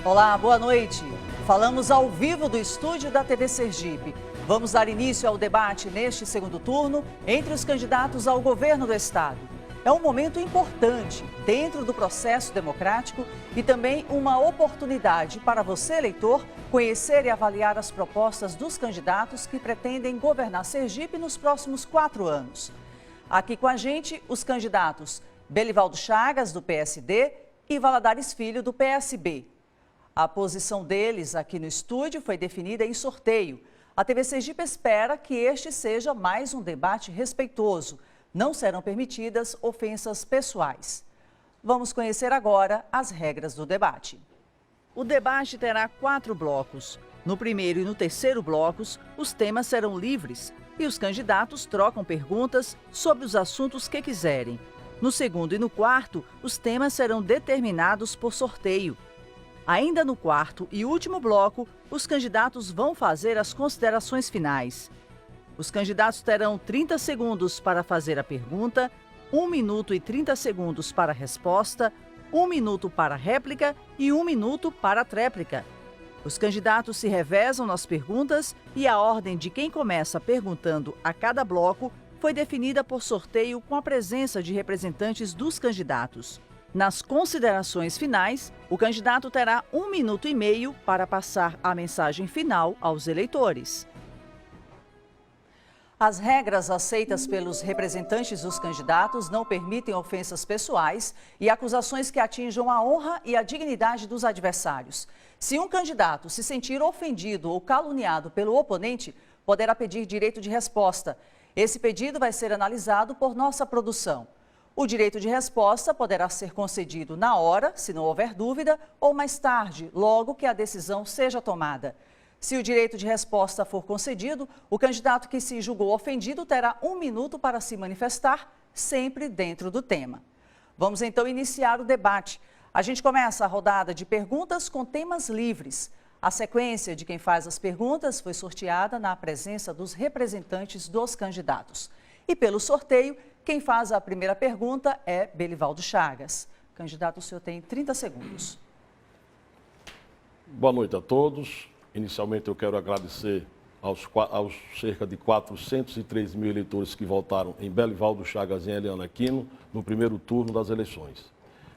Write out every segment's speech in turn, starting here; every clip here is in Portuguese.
Olá, boa noite. Falamos ao vivo do estúdio da TV Sergipe. Vamos dar início ao debate neste segundo turno entre os candidatos ao governo do estado. É um momento importante dentro do processo democrático e também uma oportunidade para você, eleitor, conhecer e avaliar as propostas dos candidatos que pretendem governar Sergipe nos próximos 4 anos. Aqui com a gente, os candidatos Belivaldo Chagas, do PSD, e Valadares Filho, do PSB. A posição deles aqui no estúdio foi definida em sorteio. A TV Sergipe espera que este seja mais um debate respeitoso. Não serão permitidas ofensas pessoais. Vamos conhecer agora as regras do debate. O debate terá 4 blocos. No primeiro e no terceiro blocos, os temas serão livres e os candidatos trocam perguntas sobre os assuntos que quiserem. No segundo e no quarto, os temas serão determinados por sorteio. Ainda no quarto e último bloco, os candidatos vão fazer as considerações finais. Os candidatos terão 30 segundos para fazer a pergunta, 1 minuto e 30 segundos para a resposta, 1 minuto para a réplica e 1 minuto para a tréplica. Os candidatos se revezam nas perguntas e a ordem de quem começa perguntando a cada bloco foi definida por sorteio com a presença de representantes dos candidatos. Nas considerações finais, o candidato terá 1 minuto e meio para passar a mensagem final aos eleitores. As regras aceitas pelos representantes dos candidatos não permitem ofensas pessoais e acusações que atinjam a honra e a dignidade dos adversários. Se um candidato se sentir ofendido ou caluniado pelo oponente, poderá pedir direito de resposta. Esse pedido vai ser analisado por nossa produção. O direito de resposta poderá ser concedido na hora, se não houver dúvida, ou mais tarde, logo que a decisão seja tomada. Se o direito de resposta for concedido, o candidato que se julgou ofendido terá 1 minuto para se manifestar, sempre dentro do tema. Vamos então iniciar o debate. A gente começa a rodada de perguntas com temas livres. A sequência de quem faz as perguntas foi sorteada na presença dos representantes dos candidatos. E pelo sorteio, quem faz a primeira pergunta é Belivaldo Chagas. Candidato, o senhor tem 30 segundos. Boa noite a todos. Inicialmente eu quero agradecer aos cerca de 403 mil eleitores que votaram em Belivaldo Chagas e em Eliana Aquino no primeiro turno das eleições.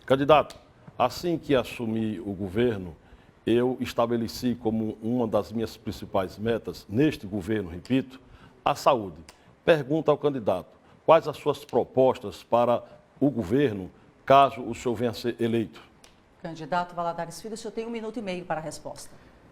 Candidato, assim que assumi o governo, eu estabeleci como uma das minhas principais metas neste governo, repito, a saúde. Pergunta ao candidato, quais as suas propostas para o governo, caso o senhor venha a ser eleito? Candidato Valadares Filho, o senhor tem 1 minuto e meio para a resposta.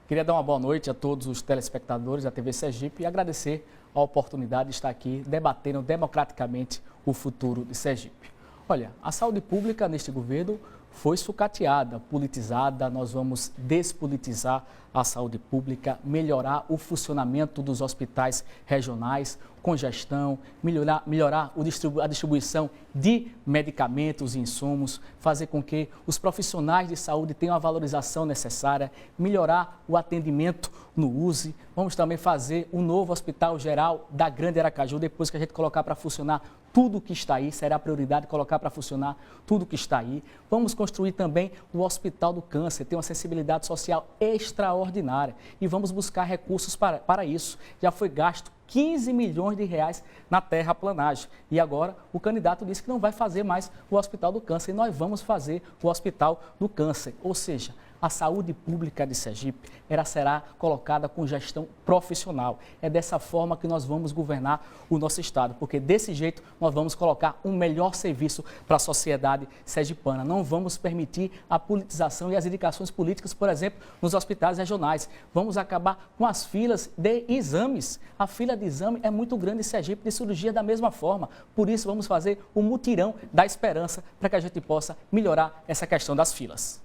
Queria dar uma boa noite a todos os telespectadores da TV Sergipe e agradecer a oportunidade de estar aqui debatendo democraticamente o futuro de Sergipe. Olha, a saúde pública neste governo foi sucateada, politizada. Nós vamos despolitizar a saúde pública, melhorar o funcionamento dos hospitais regionais, com gestão, melhorar a distribuição de medicamentos e insumos, fazer com que os profissionais de saúde tenham a valorização necessária, melhorar o atendimento no USE. Vamos também fazer um novo Hospital Geral da Grande Aracaju, depois que a gente colocar para funcionar tudo que está aí, será a prioridade colocar para funcionar tudo que está aí. Vamos construir também o Hospital do Câncer, tem uma sensibilidade social extraordinária e vamos buscar recursos para isso. Já foi gasto 15 milhões de reais na terraplanagem. E agora o candidato disse que não vai fazer mais o Hospital do Câncer. E nós vamos fazer o Hospital do Câncer. Ou seja, a saúde pública de Sergipe será colocada com gestão profissional. É dessa forma que nós vamos governar o nosso estado, porque desse jeito nós vamos colocar um melhor serviço para a sociedade sergipana. Não vamos permitir a politização e as indicações políticas, por exemplo, nos hospitais regionais. Vamos acabar com as filas de exames. A fila de exame é muito grande em Sergipe, de cirurgia da mesma forma. Por isso vamos fazer o mutirão da esperança para que a gente possa melhorar essa questão das filas.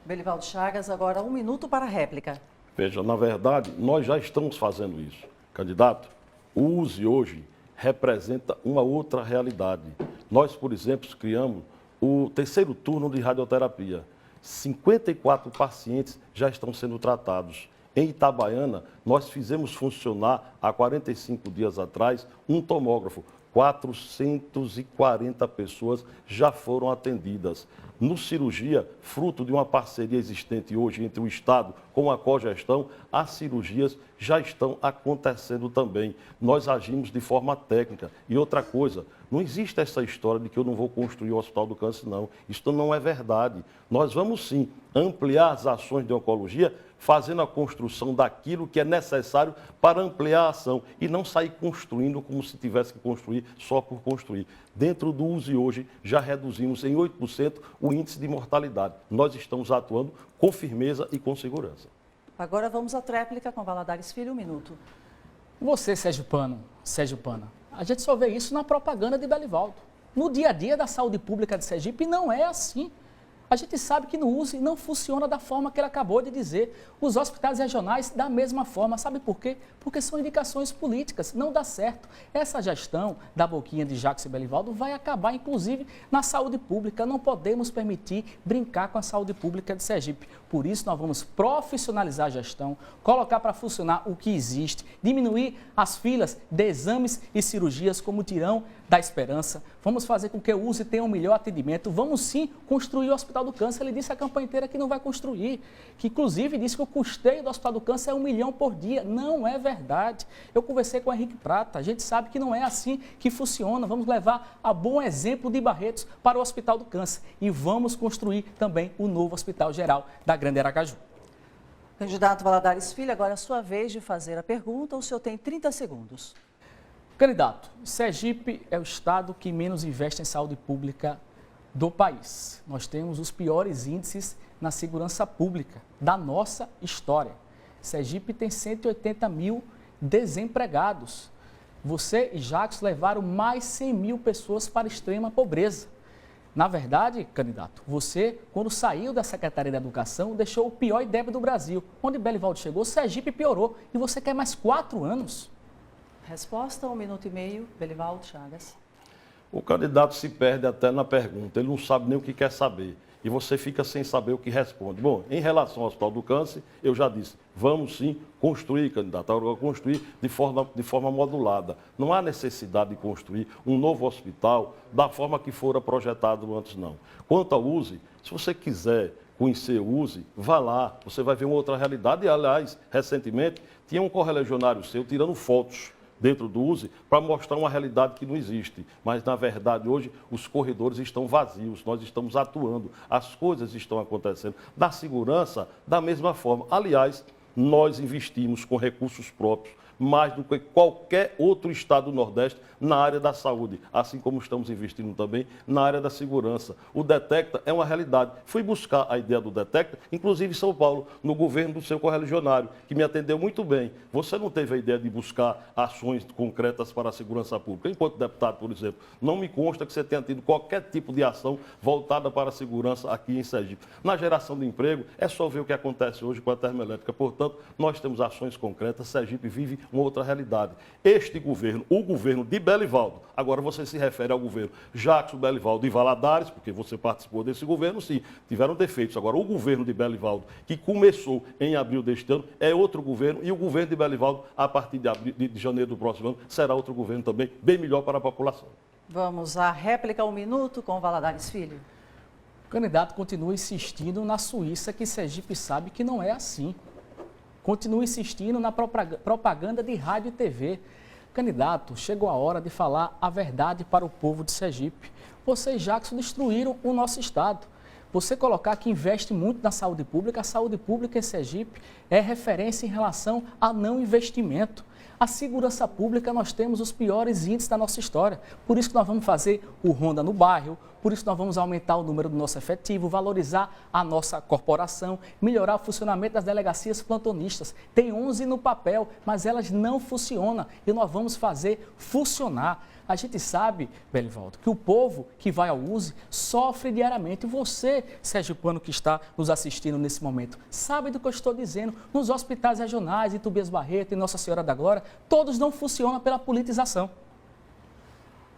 Belivaldo Chagas, agora 1 minuto para a réplica. Veja, na verdade, nós já estamos fazendo isso. Candidato, o USE hoje representa uma outra realidade. Nós, por exemplo, criamos o terceiro turno de radioterapia. 54 pacientes já estão sendo tratados. Em Itabaiana, nós fizemos funcionar, há 45 dias atrás, um tomógrafo. 440 pessoas já foram atendidas. No cirurgia, fruto de uma parceria existente hoje entre o Estado com a cogestão, as cirurgias já estão acontecendo também. Nós agimos de forma técnica. E outra coisa, não existe essa história de que eu não vou construir o Hospital do Câncer, não. Isso não é verdade. Nós vamos sim ampliar as ações de oncologia, fazendo a construção daquilo que é necessário para ampliar a ação e não sair construindo como se tivesse que construir só por construir. Dentro do USE hoje, já reduzimos em 8% o índice de mortalidade. Nós estamos atuando com firmeza e com segurança. Agora vamos à tréplica com Valadares Filho, 1 minuto. Você, Sérgio Pana, a gente só vê isso na propaganda de Belivaldo. No dia a dia da saúde pública de Sergipe não é assim. A gente sabe que no USE não funciona da forma que ele acabou de dizer. Os hospitais regionais, da mesma forma. Sabe por quê? Porque são indicações políticas. Não dá certo. Essa gestão da boquinha de Jacques e Belivaldo vai acabar, inclusive, na saúde pública. Não podemos permitir brincar com a saúde pública de Sergipe. Por isso, nós vamos profissionalizar a gestão, colocar para funcionar o que existe, diminuir as filas de exames e cirurgias como tirão da esperança. Vamos fazer com que o USE tenha um melhor atendimento. Vamos sim construir o Hospital do Câncer. Ele disse a campanha inteira que não vai construir, que inclusive disse que o custeio do Hospital do Câncer é 1 milhão por dia. Não é verdade. Eu conversei com o Henrique Prata, a gente sabe que não é assim que funciona. Vamos levar a bom exemplo de Barretos para o Hospital do Câncer e vamos construir também o novo Hospital Geral da Grande Aracaju. Candidato Valadares Filho, agora é a sua vez de fazer a pergunta. O senhor tem 30 segundos. Candidato, Sergipe é o estado que menos investe em saúde pública do país. Nós temos os piores índices na segurança pública da nossa história. Sergipe tem 180 mil desempregados. Você e Jacques levaram mais 100 mil pessoas para a extrema pobreza. Na verdade, candidato, você, quando saiu da Secretaria da Educação, deixou o pior IDEB do Brasil. Onde Belivaldo chegou, Sergipe piorou. E você quer mais 4 anos? Resposta, 1 minuto e meio, Belivaldo Chagas. O candidato se perde até na pergunta, ele não sabe nem o que quer saber. E você fica sem saber o que responde. Bom, em relação ao Hospital do Câncer, eu já disse, vamos sim construir, candidato, agora construir de forma modulada. Não há necessidade de construir um novo hospital da forma que fora projetado antes, não. Quanto ao USE, se você quiser conhecer o USE, vá lá, você vai ver uma outra realidade. E, aliás, recentemente, tinha um correligionário seu tirando fotos dentro do USE para mostrar uma realidade que não existe. Mas, na verdade, hoje os corredores estão vazios, nós estamos atuando, as coisas estão acontecendo. Da segurança, da mesma forma. Aliás, nós investimos com recursos próprios mais do que qualquer outro estado do Nordeste na área da saúde, assim como estamos investindo também na área da segurança. O Detecta é uma realidade. Fui buscar a ideia do Detecta, inclusive em São Paulo, no governo do seu correligionário, que me atendeu muito bem. Você não teve a ideia de buscar ações concretas para a segurança pública. Enquanto deputado, por exemplo, não me consta que você tenha tido qualquer tipo de ação voltada para a segurança aqui em Sergipe. Na geração de emprego, é só ver o que acontece hoje com a termoelétrica. Portanto, nós temos ações concretas. Sergipe vive uma outra realidade. Este governo, o governo de Belivaldo, agora você se refere ao governo Jacques, Belivaldo e Valadares, porque você participou desse governo, sim, tiveram defeitos. Agora, o governo de Belivaldo, que começou em abril deste ano, é outro governo, e o governo de Belivaldo, a partir de janeiro do próximo ano, será outro governo também, bem melhor para a população. Vamos à réplica 1 minuto com Valadares Filho. O candidato continua insistindo na Suíça, que Sergipe sabe que não é assim. Continua insistindo na propaganda de rádio e TV. Candidato, chegou a hora de falar a verdade para o povo de Sergipe. Você e Jacques destruíram o nosso estado. Você colocar que investe muito na saúde pública, a saúde pública em Sergipe é referência em relação a não investimento. A segurança pública, nós temos os piores índices da nossa história. Por isso que nós vamos fazer o Ronda no bairro, por isso que nós vamos aumentar o número do nosso efetivo, valorizar a nossa corporação, melhorar o funcionamento das delegacias plantonistas. Tem 11 no papel, mas elas não funcionam e nós vamos fazer funcionar. A gente sabe, Belivaldo, que o povo que vai ao USE sofre diariamente. E você, Sérgio Pano, que está nos assistindo nesse momento, sabe do que eu estou dizendo. Nos hospitais regionais, em Tobias Barreto e Nossa Senhora da Glória, todos não funcionam pela politização.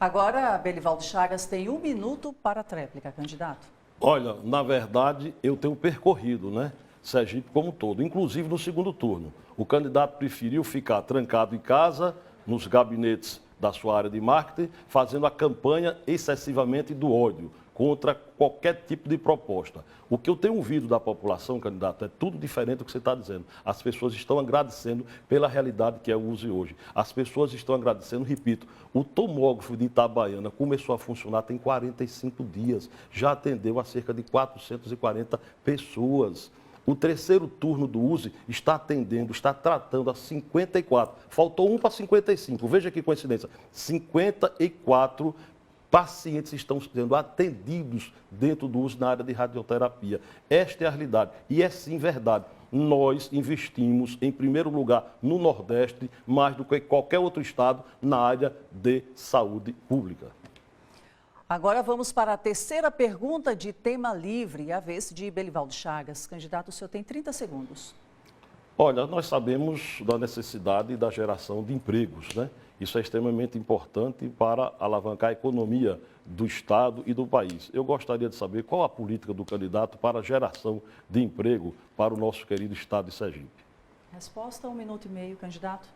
Agora, Belivaldo Chagas tem 1 minuto para a tréplica, candidato. Olha, na verdade, eu tenho percorrido, né, Sergipe como um todo, inclusive no segundo turno. O candidato preferiu ficar trancado em casa, nos gabinetes da sua área de marketing, fazendo a campanha excessivamente do ódio contra qualquer tipo de proposta. O que eu tenho ouvido da população, candidato, é tudo diferente do que você está dizendo. As pessoas estão agradecendo pela realidade que é o uso hoje. As pessoas estão agradecendo, repito, o tomógrafo de Itabaiana começou a funcionar tem 45 dias, já atendeu a cerca de 440 pessoas. O terceiro turno do USE está atendendo, está tratando a 54. Faltou um para 55. Veja que coincidência. 54 pacientes estão sendo atendidos dentro do uso na área de radioterapia. Esta é a realidade. E é sim verdade. Nós investimos, em primeiro lugar, no Nordeste, mais do que qualquer outro estado, na área de saúde pública. Agora vamos para a terceira pergunta de tema livre, a vez de Belivaldo Chagas. Candidato, o senhor tem 30 segundos. Olha, nós sabemos da necessidade da geração de empregos, né? Isso é extremamente importante para alavancar a economia do Estado e do país. Eu gostaria de saber qual a política do candidato para a geração de emprego para o nosso querido Estado de Sergipe. Resposta, 1 minuto e meio, candidato.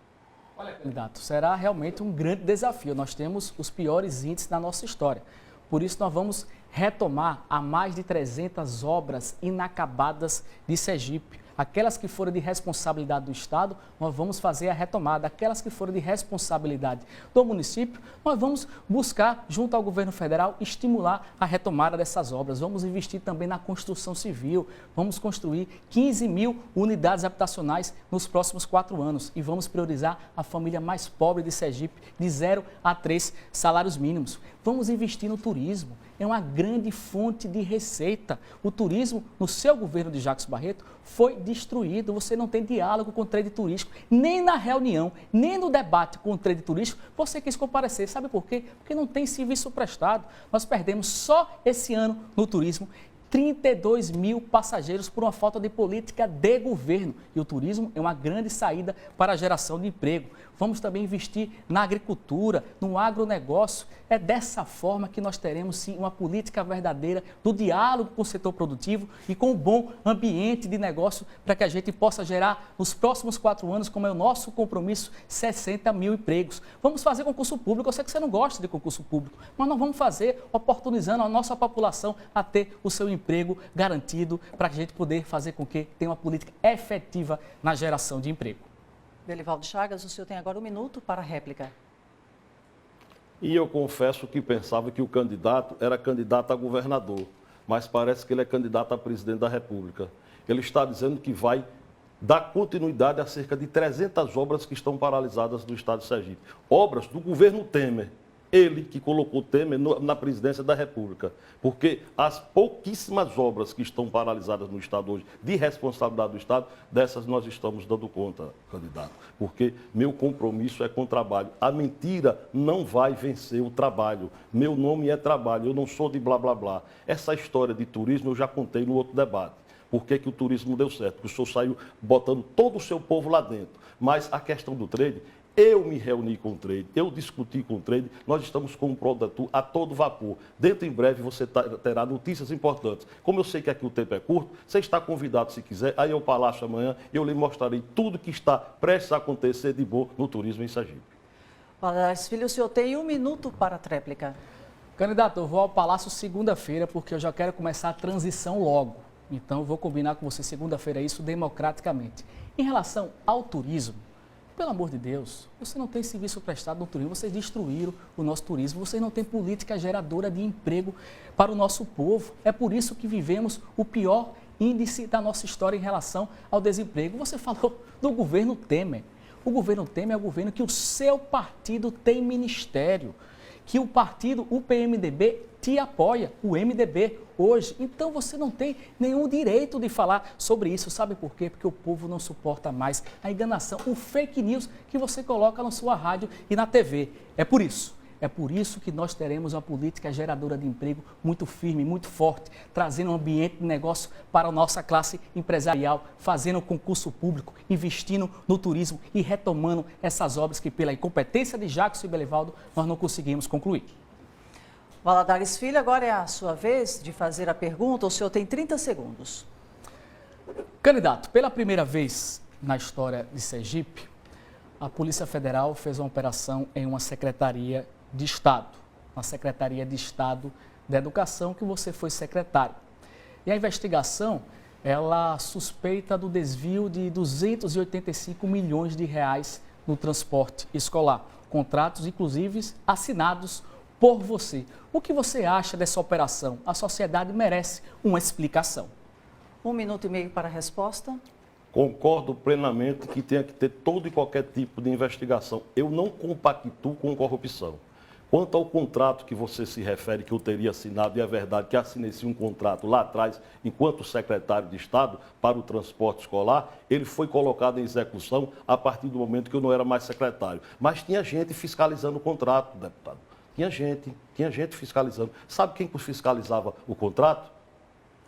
Olha, candidato, será realmente um grande desafio. Nós temos os piores índices da nossa história. Por isso, nós vamos retomar a mais de 300 obras inacabadas de Sergipe. Aquelas que foram de responsabilidade do Estado, nós vamos fazer a retomada. Aquelas que foram de responsabilidade do município, nós vamos buscar, junto ao governo federal, estimular a retomada dessas obras. Vamos investir também na construção civil. Vamos construir 15 mil unidades habitacionais nos próximos 4 anos. E vamos priorizar a família mais pobre de Sergipe, de 0 a 3 salários mínimos. Vamos investir no turismo. É uma grande fonte de receita. O turismo, no seu governo de Jacques Barreto, foi destruído. Você não tem diálogo com o trade turístico, nem na reunião, nem no debate com o trade turístico, você quis comparecer. Sabe por quê? Porque não tem serviço prestado. Nós perdemos só esse ano no turismo 32 mil passageiros por uma falta de política de governo. E o turismo é uma grande saída para a geração de emprego. Vamos também investir na agricultura, no agronegócio. É dessa forma que nós teremos, sim, uma política verdadeira do diálogo com o setor produtivo e com um bom ambiente de negócio para que a gente possa gerar, nos próximos 4 anos, como é o nosso compromisso, 60 mil empregos. Vamos fazer concurso público. Eu sei que você não gosta de concurso público, mas nós vamos fazer oportunizando a nossa população a ter o seu emprego garantido para a gente poder fazer com que tenha uma política efetiva na geração de emprego. Belivaldo Chagas, o senhor tem agora 1 minuto para a réplica. E eu confesso que pensava que o candidato era candidato a governador, mas parece que ele é candidato a presidente da República. Ele está dizendo que vai dar continuidade a cerca de 300 obras que estão paralisadas no estado de Sergipe. Obras do governo Temer. Ele que colocou Temer na presidência da República. Porque as pouquíssimas obras que estão paralisadas no Estado hoje, de responsabilidade do Estado, dessas nós estamos dando conta, candidato. Porque meu compromisso é com o trabalho. A mentira não vai vencer o trabalho. Meu nome é trabalho, eu não sou de blá, blá, blá. Essa história de turismo eu já contei no outro debate. Por que o turismo deu certo? Porque o senhor saiu botando todo o seu povo lá dentro. Mas a questão do trade... Eu me reuni com o trade, eu discuti com o trade, nós estamos com um produto a todo vapor. Dentro em breve você terá notícias importantes. Como eu sei que aqui o tempo é curto, você está convidado se quiser, aí ao Palácio amanhã eu lhe mostrarei tudo que está prestes a acontecer de bom no turismo em Sergipe. Valadares Filho, o senhor tem 1 minuto para a tréplica. Candidato, eu vou ao Palácio segunda-feira porque eu já quero começar a transição logo. Então eu vou combinar com você segunda-feira isso democraticamente. Em relação ao turismo, pelo amor de Deus, você não tem serviço prestado no turismo, vocês destruíram o nosso turismo, vocês não têm política geradora de emprego para o nosso povo. É por isso que vivemos o pior índice da nossa história em relação ao desemprego. Você falou do governo Temer. O governo Temer é o governo que o seu partido tem ministério, que o partido, o PMDB, te apoia, o MDB, hoje. Então você não tem nenhum direito de falar sobre isso. Sabe por quê? Porque o povo não suporta mais a enganação, o fake news que você coloca na sua rádio e na TV. É por isso que nós teremos uma política geradora de emprego muito firme, muito forte, trazendo um ambiente de negócio para a nossa classe empresarial, fazendo concurso público, investindo no turismo e retomando essas obras que, pela incompetência de Jacques e Belivaldo, nós não conseguimos concluir. Valadares Filho, agora é a sua vez de fazer a pergunta. O senhor tem 30 segundos. Candidato, pela primeira vez na história de Sergipe, a Polícia Federal fez uma operação em uma Secretaria de Estado, na Secretaria de Estado da Educação, que você foi secretário. E a investigação, ela suspeita do desvio de 285 milhões de reais no transporte escolar. Contratos, inclusive, assinados por você. O que você acha dessa operação? A sociedade merece uma explicação. 1 minuto e meio para a resposta. Concordo plenamente que tenha que ter todo e qualquer tipo de investigação. Eu não compactuo com corrupção. Quanto ao contrato que você se refere, que eu teria assinado, e é verdade que assinei um contrato lá atrás, enquanto secretário de Estado, para o transporte escolar, ele foi colocado em execução a partir do momento que eu não era mais secretário. Mas tinha gente fiscalizando o contrato, deputado. Tinha gente fiscalizando. Sabe quem fiscalizava o contrato?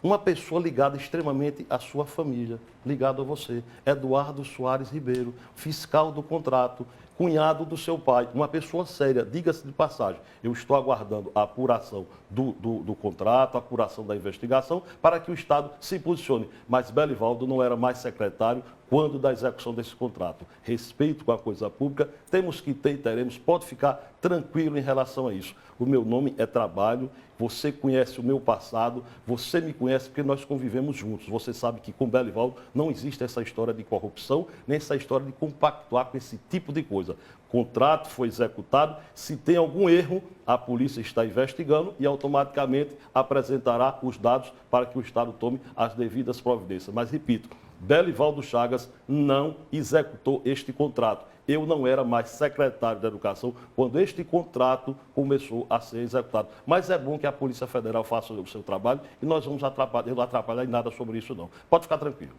Uma pessoa ligada extremamente à sua família, ligado a você. Eduardo Soares Ribeiro, fiscal do contrato, cunhado do seu pai, uma pessoa séria, diga-se de passagem. Eu estou aguardando a apuração do contrato, a apuração da investigação, para que o Estado se posicione. Mas Belivaldo não era mais secretário quando da execução desse contrato. Respeito com a coisa pública, temos que ter e teremos, pode ficar tranquilo em relação a isso. O meu nome é trabalho, você conhece o meu passado, você me conhece porque nós convivemos juntos. Você sabe que com Belivaldo não existe essa história de corrupção, nem essa história de compactuar com esse tipo de coisa. Contrato foi executado, se tem algum erro, a polícia está investigando e automaticamente apresentará os dados para que o Estado tome as devidas providências. Mas, repito, Belivaldo Chagas não executou este contrato. Eu não era mais secretário da Educação quando este contrato começou a ser executado. Mas é bom que a Polícia Federal faça o seu trabalho e nós vamos atrapalhar, eu não atrapalhar em nada sobre isso, não. Pode ficar tranquilo.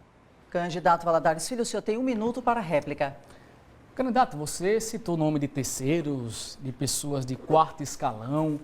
Candidato Valadares Filho, o senhor tem 1 minuto para a réplica. Candidato, você citou o nome de terceiros, de pessoas de quarto escalão.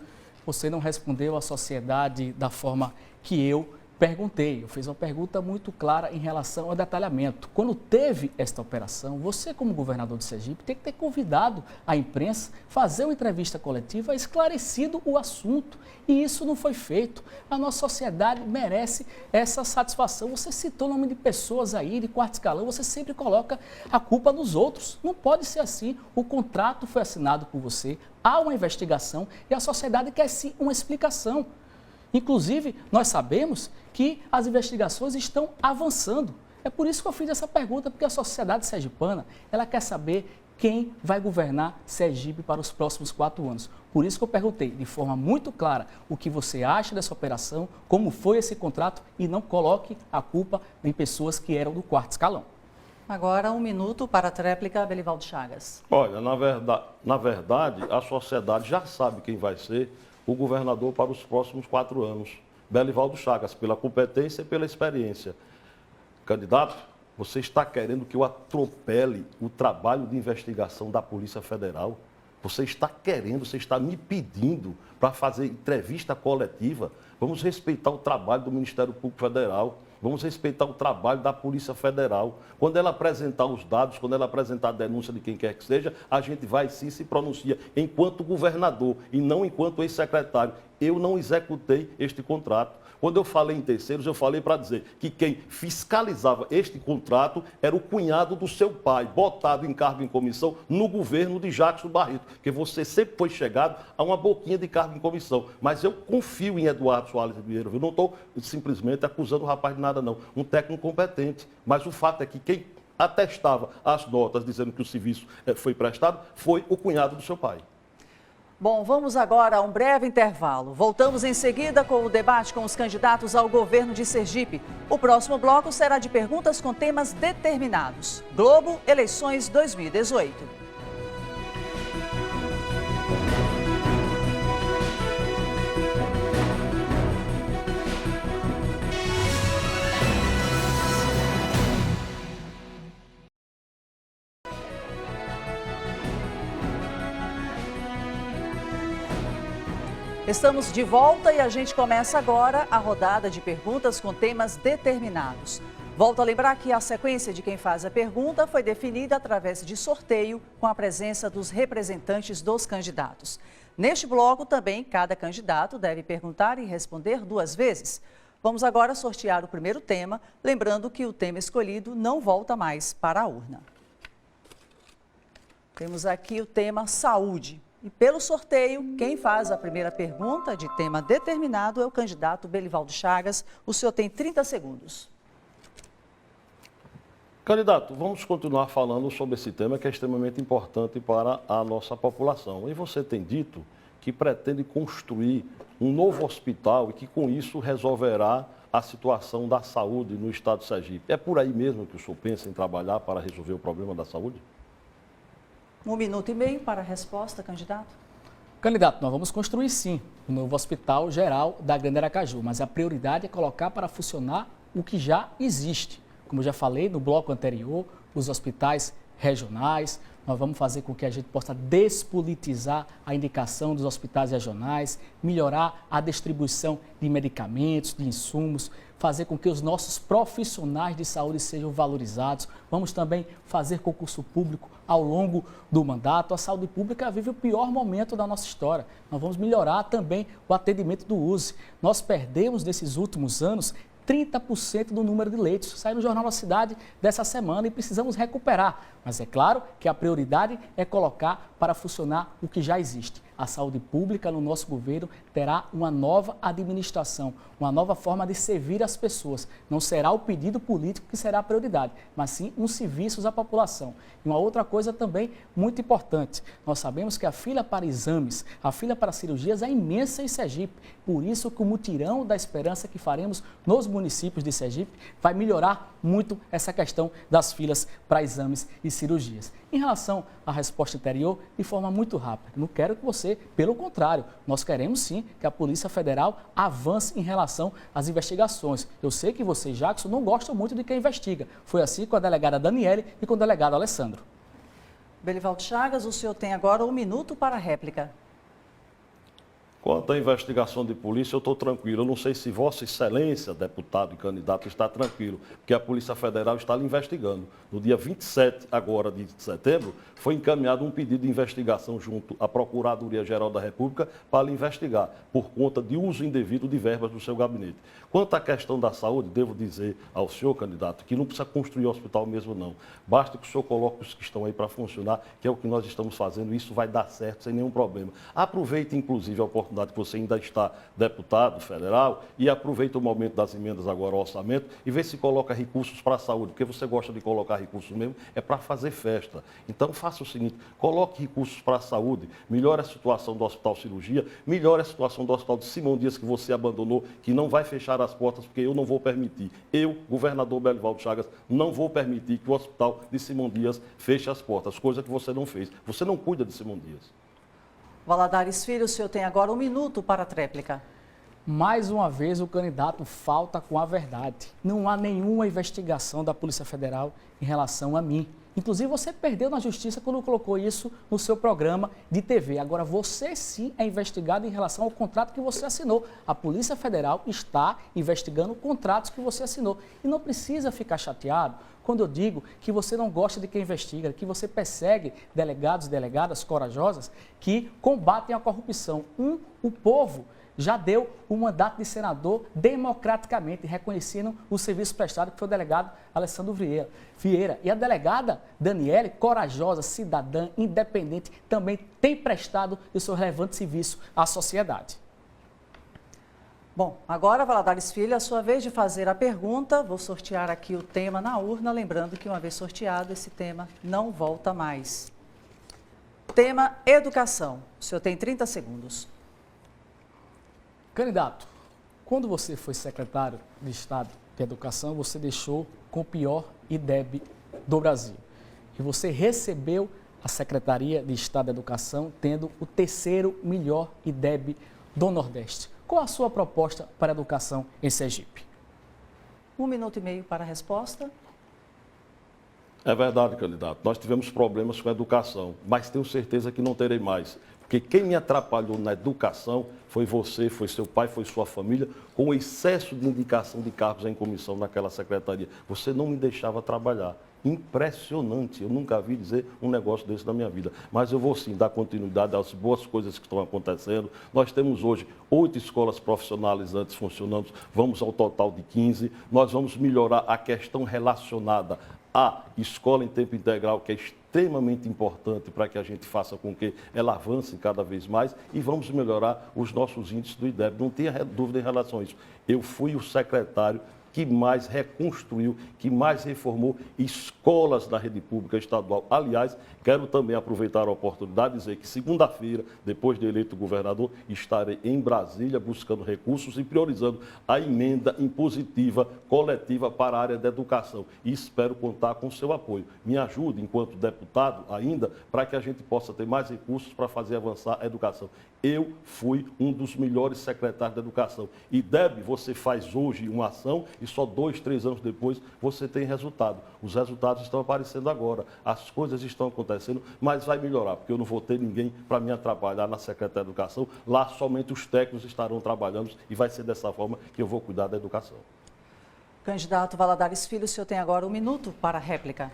Você não respondeu à sociedade da forma que eu perguntei. Eu fiz uma pergunta muito clara em relação ao detalhamento. Quando teve esta operação, você, como governador de Sergipe, tem que ter convidado a imprensa, fazer uma entrevista coletiva, esclarecido o assunto. E isso não foi feito. A nossa sociedade merece essa satisfação. Você citou o nome de pessoas aí, de quarto escalão, você sempre coloca a culpa nos outros. Não pode ser assim. O contrato foi assinado por você, há uma investigação e a sociedade quer sim uma explicação. Inclusive, nós sabemos que as investigações estão avançando. É por isso que eu fiz essa pergunta, porque a sociedade sergipana, ela quer saber quem vai governar Sergipe para os próximos 4 anos. Por isso que eu perguntei de forma muito clara o que você acha dessa operação, como foi esse contrato e não coloque a culpa em pessoas que eram do quarto escalão. Agora 1 minuto para a tréplica, Belivaldo Chagas. Olha, na verdade, a sociedade já sabe quem vai ser o governador para os próximos 4 anos. Belivaldo Chagas, pela competência e pela experiência. Candidato, você está querendo que eu atropele o trabalho de investigação da Polícia Federal? Você está querendo, você está me pedindo para fazer entrevista coletiva? Vamos respeitar o trabalho do Ministério Público Federal. Vamos respeitar o trabalho da Polícia Federal. Quando ela apresentar os dados, quando ela apresentar a denúncia de quem quer que seja, a gente vai sim se pronuncia enquanto governador e não enquanto ex-secretário. Eu não executei este contrato. Quando eu falei em terceiros, eu falei para dizer que quem fiscalizava este contrato era o cunhado do seu pai, botado em cargo em comissão no governo de Jackson Barreto, porque você sempre foi chegado a uma boquinha de cargo em comissão. Mas eu confio em Eduardo Soares Ribeiro, eu não estou simplesmente acusando o rapaz de nada, não. Um técnico competente. Mas o fato é que quem atestava as notas dizendo que o serviço foi prestado foi o cunhado do seu pai. Bom, vamos agora a um breve intervalo. Voltamos em seguida com o debate com os candidatos ao governo de Sergipe. O próximo bloco será de perguntas com temas determinados. Globo, eleições 2018. Estamos de volta e a gente começa agora a rodada de perguntas com temas determinados. Volto a lembrar que a sequência de quem faz a pergunta foi definida através de sorteio com a presença dos representantes dos candidatos. Neste bloco também, cada candidato deve perguntar e responder 2 vezes. Vamos agora sortear o primeiro tema, lembrando que o tema escolhido não volta mais para a urna. Temos aqui o tema saúde. E pelo sorteio, quem faz a primeira pergunta de tema determinado é o candidato Belivaldo Chagas. O senhor tem 30 segundos. Candidato, vamos continuar falando sobre esse tema que é extremamente importante para a nossa população. E você tem dito que pretende construir um novo hospital e que com isso resolverá a situação da saúde no estado de Sergipe. É por aí mesmo que o senhor pensa em trabalhar para resolver o problema da saúde? 1 minuto e meio para a resposta, candidato. Candidato, nós vamos construir sim o novo Hospital Geral da Grande Aracaju, mas a prioridade é colocar para funcionar o que já existe. Como eu já falei no bloco anterior, os hospitais regionais, nós vamos fazer com que a gente possa despolitizar a indicação dos hospitais regionais, melhorar a distribuição de medicamentos, de insumos, fazer com que os nossos profissionais de saúde sejam valorizados. Vamos também fazer concurso público ao longo do mandato. A saúde pública vive o pior momento da nossa história. Nós vamos melhorar também o atendimento do USE. Nós perdemos nesses últimos anos 30% do número de leitos. Saiu no Jornal da Cidade dessa semana e precisamos recuperar. Mas é claro que a prioridade é colocar para funcionar o que já existe. A saúde pública no nosso governo terá uma nova administração, uma nova forma de servir as pessoas. Não será o pedido político que será a prioridade, mas sim um serviço à população. E uma outra coisa também muito importante, nós sabemos que a fila para exames, a fila para cirurgias é imensa em Sergipe. Por isso que o mutirão da esperança que faremos nos municípios de Sergipe vai melhorar muito essa questão das filas para exames e cirurgias. Em relação à resposta anterior, de forma muito rápida, não quero que você, pelo contrário, nós queremos sim que a Polícia Federal avance em relação às investigações. Eu sei que você, Jackson, não gosta muito de quem investiga. Foi assim com a delegada Daniele e com o delegado Alessandro. Belivaldo Chagas, o senhor tem agora 1 minuto para a réplica. Quanto à investigação de polícia, eu estou tranquilo. Eu não sei se Vossa Excelência, deputado e candidato, está tranquilo, porque a Polícia Federal está lhe investigando. No dia 27 agora de setembro, foi encaminhado um pedido de investigação junto à Procuradoria-Geral da República para lhe investigar, por conta de uso indevido de verbas do seu gabinete. Quanto à questão da saúde, devo dizer ao senhor, candidato, que não precisa construir hospital mesmo, não. Basta que o senhor coloque os que estão aí para funcionar, que é o que nós estamos fazendo, e isso vai dar certo sem nenhum problema. Aproveite, inclusive, a oportunidade que você ainda está deputado federal e aproveita o momento das emendas agora ao orçamento e vê se coloca recursos para a saúde, porque você gosta de colocar recursos mesmo, é para fazer festa. Então faça o seguinte, coloque recursos para a saúde, melhore a situação do Hospital Cirurgia, melhore a situação do Hospital de Simão Dias que você abandonou, que não vai fechar as portas, porque eu não vou permitir. Eu, governador Belivaldo Chagas, não vou permitir que o Hospital de Simão Dias feche as portas, coisa que você não fez. Você não cuida de Simão Dias. Valadares Filho, o senhor tem agora 1 minuto para a tréplica. Mais uma vez, o candidato falta com a verdade. Não há nenhuma investigação da Polícia Federal em relação a mim. Inclusive, você perdeu na justiça quando colocou isso no seu programa de TV. Agora, você sim é investigado em relação ao contrato que você assinou. A Polícia Federal está investigando contratos que você assinou. E não precisa ficar chateado quando eu digo que você não gosta de quem investiga, que você persegue delegados e delegadas corajosas que combatem a corrupção. O povo já deu o mandato de senador democraticamente, reconhecendo o serviço prestado, que foi o delegado Alessandro Vieira. E a delegada Daniele, corajosa, cidadã, independente, também tem prestado o seu relevante serviço à sociedade. Bom, agora, Valadares Filho, é a sua vez de fazer a pergunta. Vou sortear aqui o tema na urna, lembrando que uma vez sorteado, esse tema não volta mais. Tema educação. O senhor tem 30 segundos. Candidato, quando você foi secretário de Estado de Educação, você deixou com o pior IDEB do Brasil. E você recebeu a Secretaria de Estado de Educação tendo o 3º melhor IDEB do Nordeste. Qual a sua proposta para a educação em Sergipe? 1 minuto e meio para a resposta. É verdade, candidato. Nós tivemos problemas com a educação, mas tenho certeza que não terei mais. Porque quem me atrapalhou na educação foi você, foi seu pai, foi sua família, com o excesso de indicação de cargos em comissão naquela secretaria. Você não me deixava trabalhar. Impressionante, eu nunca vi dizer um negócio desse na minha vida. Mas eu vou sim dar continuidade às boas coisas que estão acontecendo. Nós temos hoje 8 escolas profissionalizantes funcionando, vamos ao total de 15. Nós vamos melhorar a questão relacionada A escola em tempo integral, que é extremamente importante para que a gente faça com que ela avance cada vez mais e vamos melhorar os nossos índices do IDEB. Não tenha dúvida em relação a isso. Eu fui o secretário que mais reconstruiu, que mais reformou escolas da rede pública estadual. Aliás, quero também aproveitar a oportunidade de dizer que segunda-feira, depois de eleito governador, estarei em Brasília buscando recursos e priorizando a emenda impositiva coletiva para a área da educação. E espero contar com o seu apoio. Me ajude, enquanto deputado ainda, para que a gente possa ter mais recursos para fazer avançar a educação. Eu fui um dos melhores secretários da educação. E, Deb, você faz hoje uma ação e só 2, 3 anos depois você tem resultado. Os resultados estão aparecendo agora, as coisas estão acontecendo, mas vai melhorar, porque eu não vou ter ninguém para me atrapalhar na Secretaria da Educação. Lá somente os técnicos estarão trabalhando e vai ser dessa forma que eu vou cuidar da educação. Candidato Valadares Filho, o senhor tem agora 1 minuto para a réplica.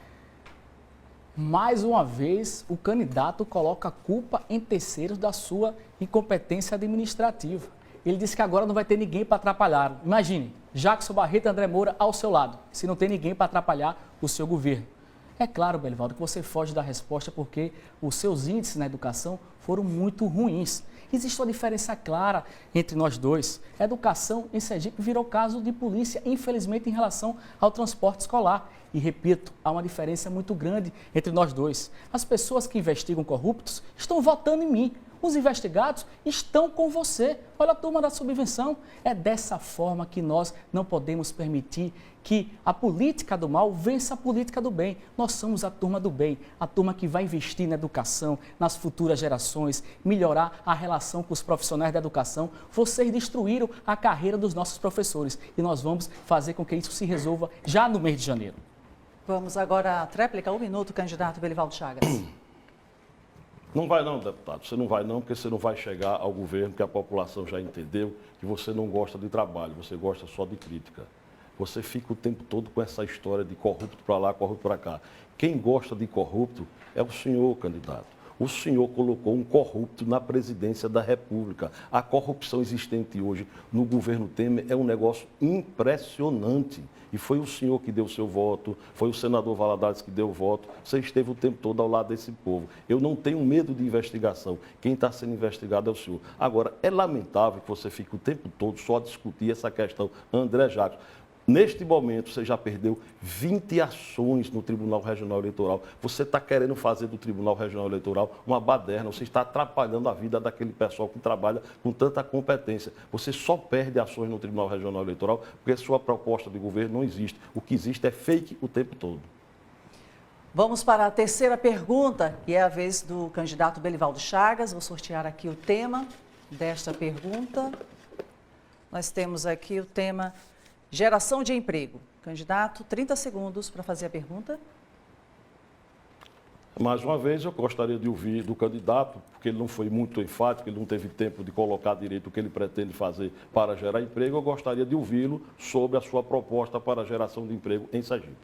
Mais uma vez, o candidato coloca a culpa em terceiros da sua incompetência administrativa. Ele disse que agora não vai ter ninguém para atrapalhar. Imagine, Jackson Barreto e André Moura ao seu lado, se não tem ninguém para atrapalhar o seu governo. É claro, Belivaldo, que você foge da resposta porque os seus índices na educação foram muito ruins. Existe uma diferença clara entre nós dois. A educação em Sergipe virou caso de polícia, infelizmente, em relação ao transporte escolar. E, repito, há uma diferença muito grande entre nós dois. As pessoas que investigam corruptos estão votando em mim. Os investigados estão com você. Olha a turma da subvenção. É dessa forma que nós não podemos permitir que a política do mal vença a política do bem. Nós somos a turma do bem, a turma que vai investir na educação, nas futuras gerações, melhorar a relação com os profissionais da educação. Vocês destruíram a carreira dos nossos professores e nós vamos fazer com que isso se resolva já no mês de janeiro. Vamos agora à tréplica. 1 minuto, candidato Belivaldo Chagas. Não vai não, deputado. Você não vai não, porque você não vai chegar ao governo, que a população já entendeu que você não gosta de trabalho, você gosta só de crítica. Você fica o tempo todo com essa história de corrupto para lá, corrupto para cá. Quem gosta de corrupto é o senhor, candidato. O senhor colocou um corrupto na presidência da República. A corrupção existente hoje no governo Temer é um negócio impressionante. E foi o senhor que deu o seu voto, foi o senador Valadares que deu o voto. Você esteve o tempo todo ao lado desse povo. Eu não tenho medo de investigação. Quem está sendo investigado é o senhor. Agora, é lamentável que você fique o tempo todo só a discutir essa questão. André Jacques, neste momento, você já perdeu 20 ações no Tribunal Regional Eleitoral. Você está querendo fazer do Tribunal Regional Eleitoral uma baderna. Você está atrapalhando a vida daquele pessoal que trabalha com tanta competência. Você só perde ações no Tribunal Regional Eleitoral porque sua proposta de governo não existe. O que existe é fake o tempo todo. Vamos para a terceira pergunta, que é a vez do candidato Belivaldo Chagas. Vou sortear aqui o tema desta pergunta. Nós temos aqui o tema geração de emprego. Candidato, 30 segundos para fazer a pergunta. Mais uma vez, eu gostaria de ouvir do candidato, porque ele não foi muito enfático, ele não teve tempo de colocar direito o que ele pretende fazer para gerar emprego. Eu gostaria de ouvi-lo sobre a sua proposta para a geração de emprego em Sergipe.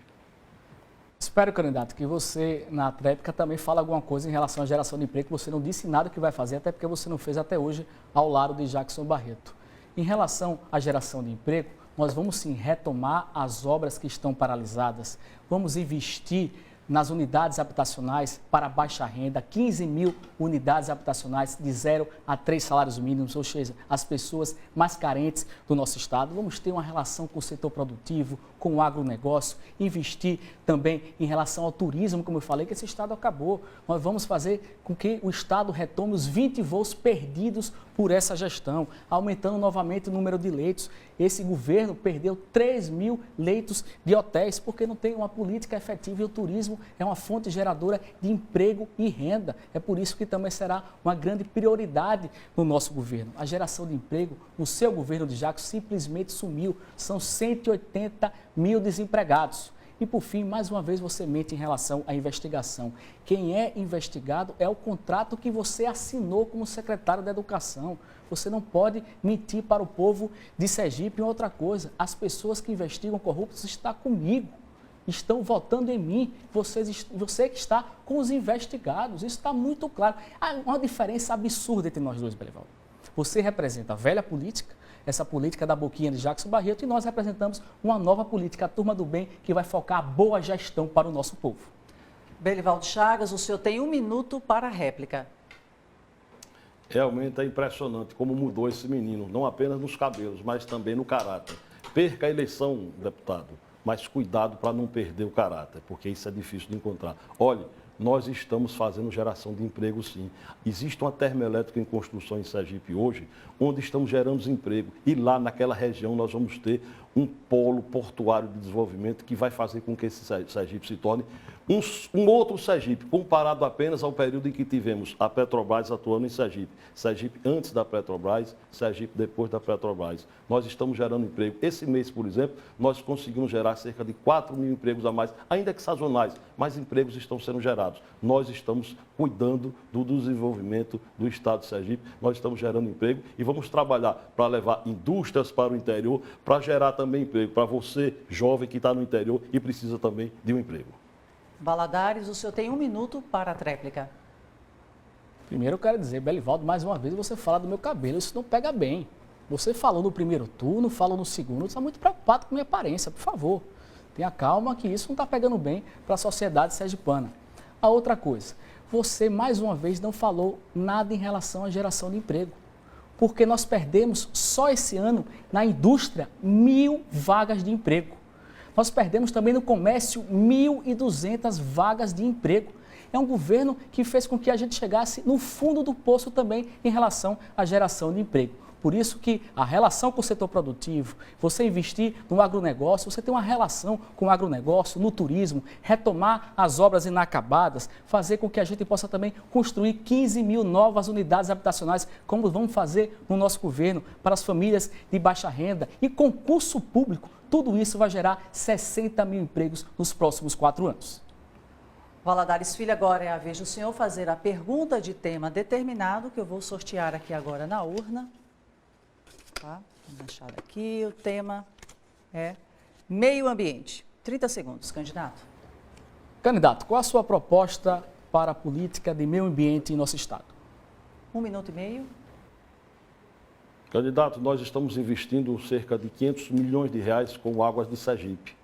Espero, candidato, que você, na tréplica, também fale alguma coisa em relação à geração de emprego, que você não disse nada que vai fazer, até porque você não fez até hoje ao lado de Jackson Barreto. Em relação à geração de emprego, nós vamos sim retomar as obras que estão paralisadas, vamos investir nas unidades habitacionais para baixa renda, 15 mil unidades habitacionais de 0 a 3 salários mínimos, ou seja, as pessoas mais carentes do nosso estado. Vamos ter uma relação com o setor produtivo, com o agronegócio, investir também em relação ao turismo, como eu falei, que esse estado acabou. Nós vamos fazer com que o estado retome os 20 voos perdidos por essa gestão, aumentando novamente o número de leitos. Esse governo perdeu 3 mil leitos de hotéis porque não tem uma política efetiva e o turismo é uma fonte geradora de emprego e renda. É por isso que também será uma grande prioridade no nosso governo. A geração de emprego no seu governo de Jackson simplesmente sumiu. São 180 mil desempregados. E, por fim, mais uma vez você mente em relação à investigação. Quem é investigado é o contrato que você assinou como secretário da Educação. Você não pode mentir para o povo de Sergipe. E outra coisa, as pessoas que investigam corruptos estão comigo, estão votando em mim. Você que está com os investigados. Isso está muito claro. Há uma diferença absurda entre nós dois, Belivaldo. Você representa a velha política, essa política da boquinha de Jackson Barreto e nós representamos uma nova política, a Turma do Bem, que vai focar a boa gestão para o nosso povo. Belivaldo Chagas, o senhor tem 1 minuto para a réplica. Realmente é impressionante como mudou esse menino, não apenas nos cabelos, mas também no caráter. Perca a eleição, deputado, mas cuidado para não perder o caráter, porque isso é difícil de encontrar. Olhe, nós estamos fazendo geração de emprego, sim. Existe uma termoelétrica em construção em Sergipe hoje, onde estamos gerando emprego. E lá naquela região nós vamos ter um polo portuário de desenvolvimento que vai fazer com que esse Sergipe se torne um outro Sergipe, comparado apenas ao período em que tivemos a Petrobras atuando em Sergipe. Sergipe antes da Petrobras, Sergipe depois da Petrobras. Nós estamos gerando emprego. Esse mês, por exemplo, nós conseguimos gerar cerca de 4 mil empregos a mais, ainda que sazonais, mas empregos estão sendo gerados. Nós estamos cuidando do desenvolvimento do estado de Sergipe, nós estamos gerando emprego e vamos trabalhar para levar indústrias para o interior, para gerar também emprego para você, jovem que está no interior e precisa também de um emprego. Valadares, o senhor tem 1 minuto para a tréplica. Primeiro eu quero dizer, Belivaldo, mais uma vez você fala do meu cabelo, isso não pega bem. Você falou no primeiro turno, falou no segundo, você está muito preocupado com minha aparência, por favor. Tenha calma que isso não está pegando bem para a sociedade sergipana. A outra coisa, você mais uma vez não falou nada em relação à geração de emprego. Porque nós perdemos só esse ano na indústria 1.000 vagas de emprego. Nós perdemos também no comércio 1.200 vagas de emprego. É um governo que fez com que a gente chegasse no fundo do poço também em relação à geração de emprego. Por isso que a relação com o setor produtivo, você investir no agronegócio, você tem uma relação com o agronegócio, no turismo, retomar as obras inacabadas, fazer com que a gente possa também construir 15 mil novas unidades habitacionais, como vamos fazer no nosso governo, para as famílias de baixa renda e concurso público. Tudo isso vai gerar 60 mil empregos nos próximos 4 anos. Valadares Filho, agora é a vez do senhor fazer a pergunta de tema determinado, que eu vou sortear aqui agora na urna. Tá? Vou deixar aqui, o tema é meio ambiente. 30 segundos, candidato. Candidato, qual a sua proposta para a política de meio ambiente em nosso estado? 1 minuto e meio. Candidato, nós estamos investindo cerca de 500 milhões de reais com Águas de Sergipe.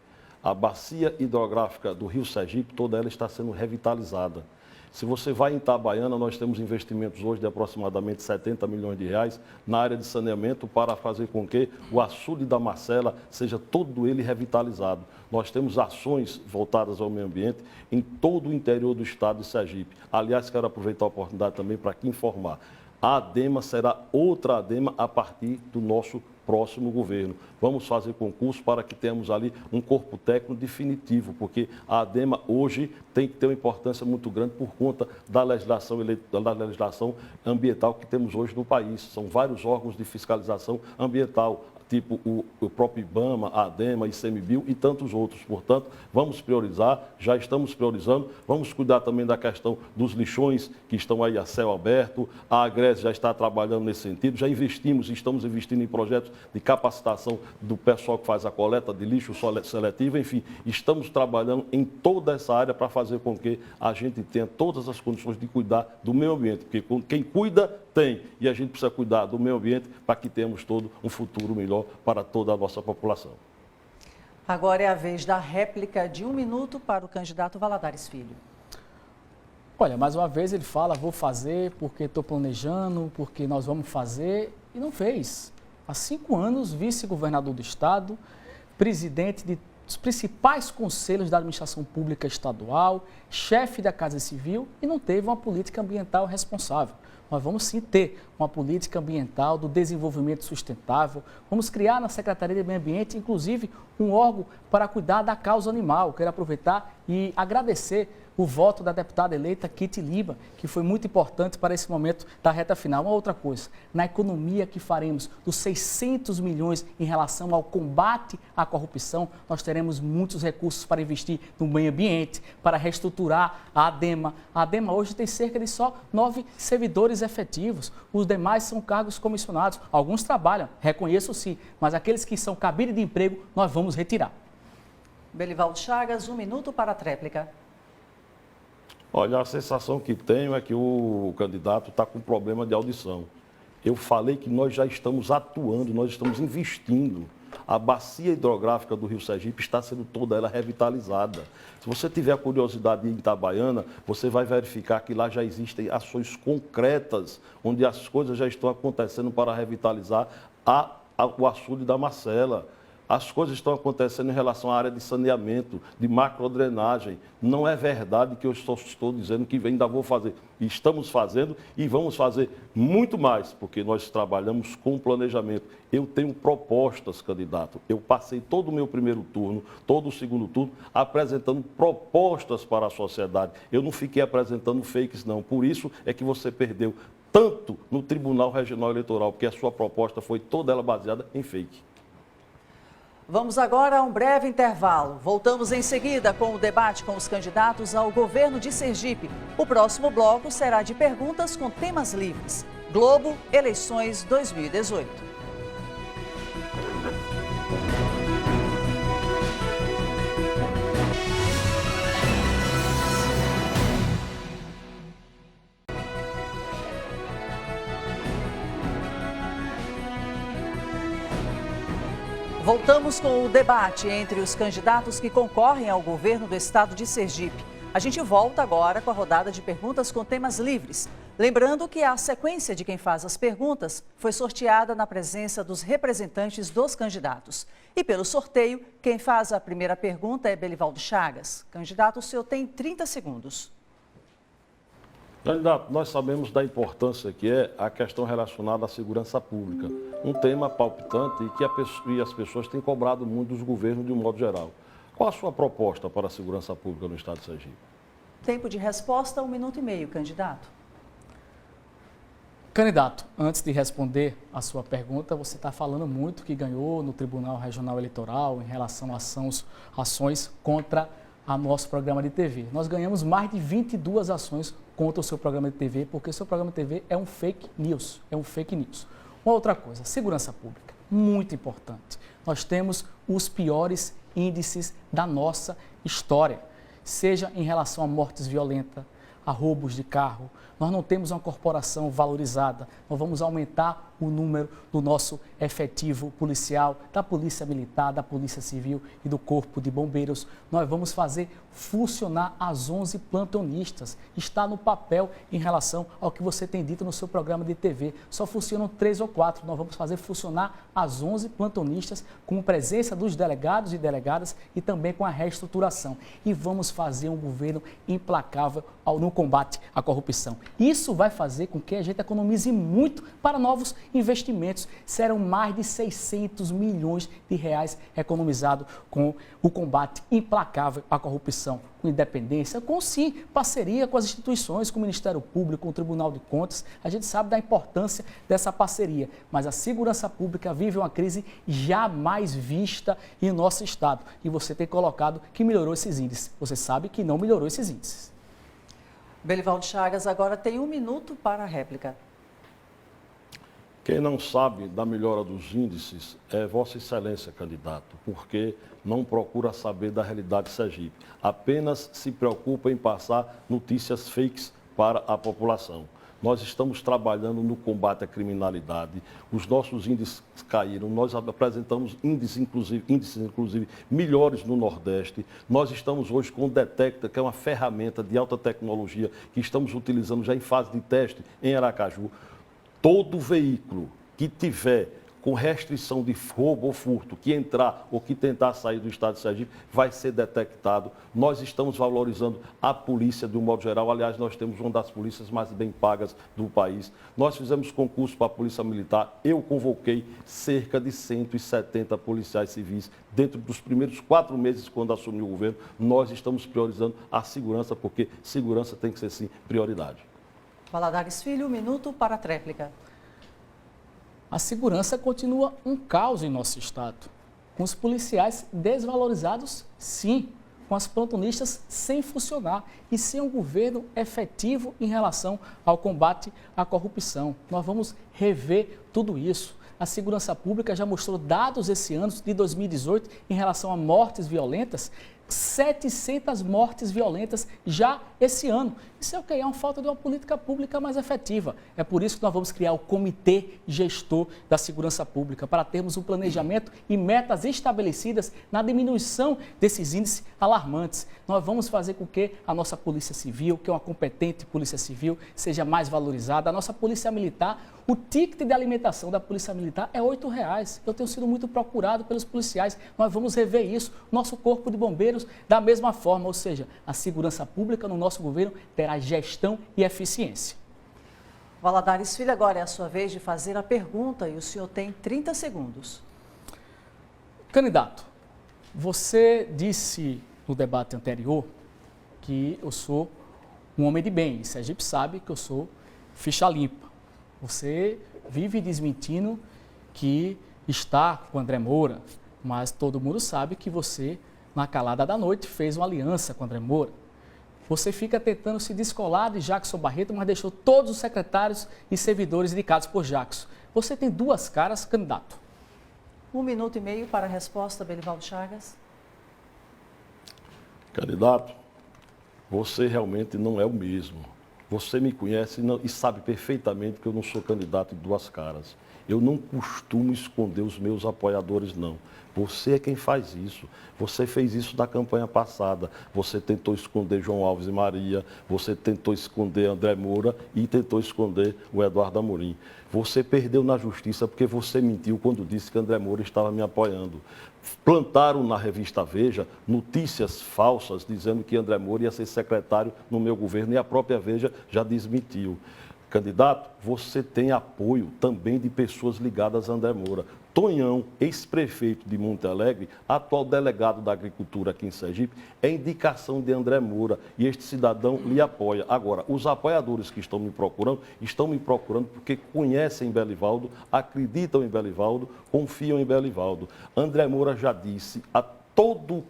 A bacia hidrográfica do Rio Sergipe, toda ela está sendo revitalizada. Se você vai em Itabaiana, nós temos investimentos hoje de aproximadamente 70 milhões de reais na área de saneamento para fazer com que o açude da Marcela seja todo ele revitalizado. Nós temos ações voltadas ao meio ambiente em todo o interior do estado de Sergipe. Aliás, quero aproveitar a oportunidade também para aqui informar. A ADEMA será outra ADEMA a partir do nosso próximo governo. Vamos fazer concurso para que tenhamos ali um corpo técnico definitivo, porque a ADEMA hoje tem que ter uma importância muito grande por conta da legislação ambiental que temos hoje no país. São vários órgãos de fiscalização ambiental, tipo o próprio IBAMA, a ADEMA, ICMBio e tantos outros. Portanto, vamos priorizar, já estamos priorizando, vamos cuidar também da questão dos lixões que estão aí a céu aberto, a Agreste já está trabalhando nesse sentido, já estamos investindo em projetos de capacitação do pessoal que faz a coleta de lixo seletivo, enfim, estamos trabalhando em toda essa área para fazer com que a gente tenha todas as condições de cuidar do meio ambiente, porque quem cuida tem, e a gente precisa cuidar do meio ambiente para que tenhamos todo um futuro melhor para toda a nossa população. Agora é a vez da réplica de 1 minuto para o candidato Valadares Filho. Olha, mais uma vez ele fala, vou fazer porque estou planejando, porque nós vamos fazer, e não fez. Há 5 anos, vice-governador do estado, presidente dos principais conselhos da administração pública estadual, chefe da Casa Civil e não teve uma política ambiental responsável. Nós vamos sim ter uma política ambiental do desenvolvimento sustentável. Vamos criar na Secretaria de Meio Ambiente, inclusive, um órgão para cuidar da causa animal. Quero aproveitar e agradecer o voto da deputada eleita Kitty Lima, que foi muito importante para esse momento da reta final. Uma outra coisa, na economia que faremos dos 600 milhões em relação ao combate à corrupção, nós teremos muitos recursos para investir no meio ambiente, para reestruturar a ADEMA. A ADEMA hoje tem cerca de só 9 servidores efetivos, os demais são cargos comissionados. Alguns trabalham, reconheço sim, mas aqueles que são cabide de emprego, nós vamos retirar. Belivaldo Chagas, 1 minuto para a tréplica. Olha, a sensação que tenho é que o candidato está com problema de audição. Eu falei que nós já estamos atuando, nós estamos investindo. A bacia hidrográfica do Rio Sergipe está sendo toda ela revitalizada. Se você tiver a curiosidade de ir em Itabaiana, você vai verificar que lá já existem ações concretas, onde as coisas já estão acontecendo para revitalizar o açude da Marcela. As coisas estão acontecendo em relação à área de saneamento, de macrodrenagem. Não é verdade que eu estou dizendo que ainda vou fazer. Estamos fazendo e vamos fazer muito mais, porque nós trabalhamos com planejamento. Eu tenho propostas, candidato. Eu passei todo o meu primeiro turno, todo o segundo turno, apresentando propostas para a sociedade. Eu não fiquei apresentando fakes, não. Por isso é que você perdeu tanto no Tribunal Regional Eleitoral, porque a sua proposta foi toda ela baseada em fake. Vamos agora a um breve intervalo. Voltamos em seguida com o debate com os candidatos ao governo de Sergipe. O próximo bloco será de perguntas com temas livres. Globo, eleições 2018. Voltamos com o debate entre os candidatos que concorrem ao governo do estado de Sergipe. A gente volta agora com a rodada de perguntas com temas livres. Lembrando que a sequência de quem faz as perguntas foi sorteada na presença dos representantes dos candidatos. E pelo sorteio, quem faz a primeira pergunta é Belivaldo Chagas. Candidato, o senhor tem 30 segundos. Candidato, nós sabemos da importância que é a questão relacionada à segurança pública. Um tema palpitante e que as pessoas têm cobrado muito dos governos de um modo geral. Qual a sua proposta para a segurança pública no estado de Sergipe? Tempo de resposta, 1 minuto e meio, candidato. Candidato, antes de responder a sua pergunta, você está falando muito que ganhou no Tribunal Regional Eleitoral em relação a ações contra o nosso programa de TV. Nós ganhamos mais de 22 ações contra o seu programa de TV, porque o seu programa de TV é um fake news, Uma outra coisa, segurança pública, muito importante. Nós temos os piores índices da nossa história, seja em relação a mortes violentas, a roubos de carro. Nós não temos uma corporação valorizada. Nós vamos aumentar o número do nosso efetivo policial, da Polícia Militar, da Polícia Civil e do Corpo de Bombeiros. Nós vamos fazer funcionar as 11 plantonistas. Está no papel em relação ao que você tem dito no seu programa de TV. Só funcionam 3 ou 4. Nós vamos fazer funcionar as 11 plantonistas com presença dos delegados e delegadas e também com a reestruturação. E vamos fazer um governo implacável no combate à corrupção. Isso vai fazer com que a gente economize muito para novos investimentos. Serão mais de 600 milhões de reais economizados com o combate implacável à corrupção, com independência, com sim, parceria com as instituições, com o Ministério Público, com o Tribunal de Contas. A gente sabe da importância dessa parceria, mas a segurança pública vive uma crise jamais vista em nosso estado. E você tem colocado que melhorou esses índices. Você sabe que não melhorou esses índices. Belivaldo Chagas agora tem 1 minuto para a réplica. Quem não sabe da melhora dos índices é Vossa Excelência, candidato, porque não procura saber da realidade de Sergipe. Apenas se preocupa em passar notícias fakes para a população. Nós estamos trabalhando no combate à criminalidade, os nossos índices caíram, nós apresentamos índices inclusive melhores no Nordeste. Nós estamos hoje com o Detecta, que é uma ferramenta de alta tecnologia que estamos utilizando já em fase de teste em Aracaju. Todo veículo que tiver com restrição de roubo ou furto, que entrar ou que tentar sair do estado de Sergipe, vai ser detectado. Nós estamos valorizando a polícia de um modo geral. Aliás, nós temos uma das polícias mais bem pagas do país. Nós fizemos concurso para a Polícia Militar. Eu convoquei cerca de 170 policiais civis. Dentro dos primeiros 4 meses, quando assumi o governo, nós estamos priorizando a segurança, porque segurança tem que ser, sim, prioridade. Valadares Filho, 1 minuto para a tréplica. A segurança continua um caos em nosso estado, com os policiais desvalorizados, sim, com as plantonistas sem funcionar e sem um governo efetivo em relação ao combate à corrupção. Nós vamos rever tudo isso. A segurança pública já mostrou dados esse ano de 2018 em relação a mortes violentas, 700 mortes violentas já esse ano. Isso é o que? É uma falta de uma política pública mais efetiva. É por isso que nós vamos criar o Comitê Gestor da Segurança Pública, para termos um planejamento e metas estabelecidas na diminuição desses índices alarmantes. Nós vamos fazer com que a nossa Polícia Civil, que é uma competente Polícia Civil, seja mais valorizada. A nossa Polícia Militar, o ticket de alimentação da Polícia Militar é R$ 8,00. Eu tenho sido muito procurado pelos policiais. Nós vamos rever isso. Nosso Corpo de Bombeiros, da mesma forma, ou seja, a segurança pública no nosso governo terá gestão e eficiência. Valadares Filho, agora é a sua vez de fazer a pergunta e o senhor tem 30 segundos. Candidato, você disse no debate anterior que eu sou um homem de bem. Sergipe sabe que eu sou ficha limpa. Você vive desmentindo que está com André Moura, mas todo mundo sabe que você, na calada da noite, fez uma aliança com André Moura. Você fica tentando se descolar de Jackson Barreto, mas deixou todos os secretários e servidores indicados por Jackson. Você tem duas caras, candidato. 1 minuto e meio para a resposta, Belivaldo Chagas. Candidato, você realmente não é o mesmo. Você me conhece e sabe perfeitamente que eu não sou candidato de duas caras. Eu não costumo esconder os meus apoiadores, não. Você é quem faz isso. Você fez isso na campanha passada. Você tentou esconder João Alves e Maria, você tentou esconder André Moura e tentou esconder o Eduardo Amorim. Você perdeu na justiça porque você mentiu quando disse que André Moura estava me apoiando. Plantaram na revista Veja notícias falsas dizendo que André Moura ia ser secretário no meu governo e a própria Veja já desmentiu. Candidato, você tem apoio também de pessoas ligadas a André Moura. Tonhão, ex-prefeito de Monte Alegre, atual delegado da agricultura aqui em Sergipe, é indicação de André Moura e este cidadão lhe apoia. Agora, os apoiadores que estão me procurando porque conhecem Belivaldo, acreditam em Belivaldo, confiam em Belivaldo. André Moura já disse a todos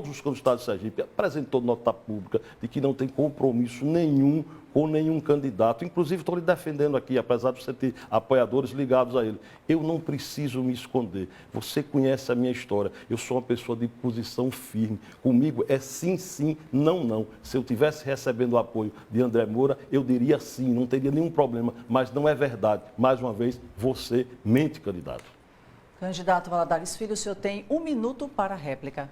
os cantos do estado de Sergipe, apresentou nota pública de que não tem compromisso nenhum com nenhum candidato. Inclusive, estou lhe defendendo aqui, apesar de você ter apoiadores ligados a ele. Eu não preciso me esconder. Você conhece a minha história. Eu sou uma pessoa de posição firme. Comigo é sim, sim, não, não. Se eu estivesse recebendo o apoio de André Moura, eu diria sim, não teria nenhum problema. Mas não é verdade. Mais uma vez, você mente, candidato. Candidato Valadares Filho, o senhor tem 1 minuto para a réplica.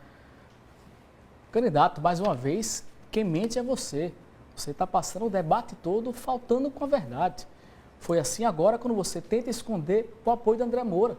Candidato, mais uma vez, quem mente é você. Você está passando o debate todo faltando com a verdade. Foi assim agora quando você tenta esconder o apoio de André Moura.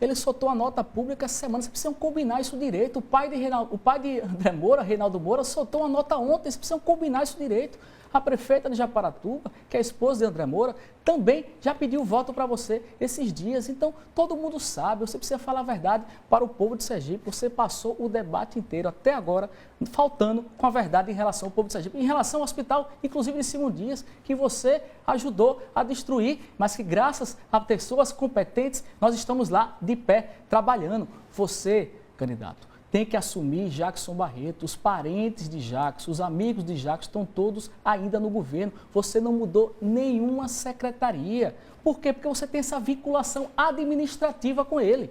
Ele soltou a nota pública essa semana, vocês precisam combinar isso direito. O pai de André Moura, Reinaldo Moura, soltou uma nota ontem, vocês precisam combinar isso direito. A prefeita de Japaratuba, que é a esposa de André Moura, também já pediu voto para você esses dias. Então, todo mundo sabe, você precisa falar a verdade para o povo de Sergipe. Você passou o debate inteiro, até agora, faltando com a verdade em relação ao povo de Sergipe. Em relação ao hospital, inclusive de Simão Dias, que você ajudou a destruir, mas que graças a pessoas competentes, nós estamos lá de pé, trabalhando. Você, candidato, tem que assumir Jackson Barreto, os parentes de Jackson, os amigos de Jackson estão todos ainda no governo. Você não mudou nenhuma secretaria. Por quê? Porque você tem essa vinculação administrativa com ele.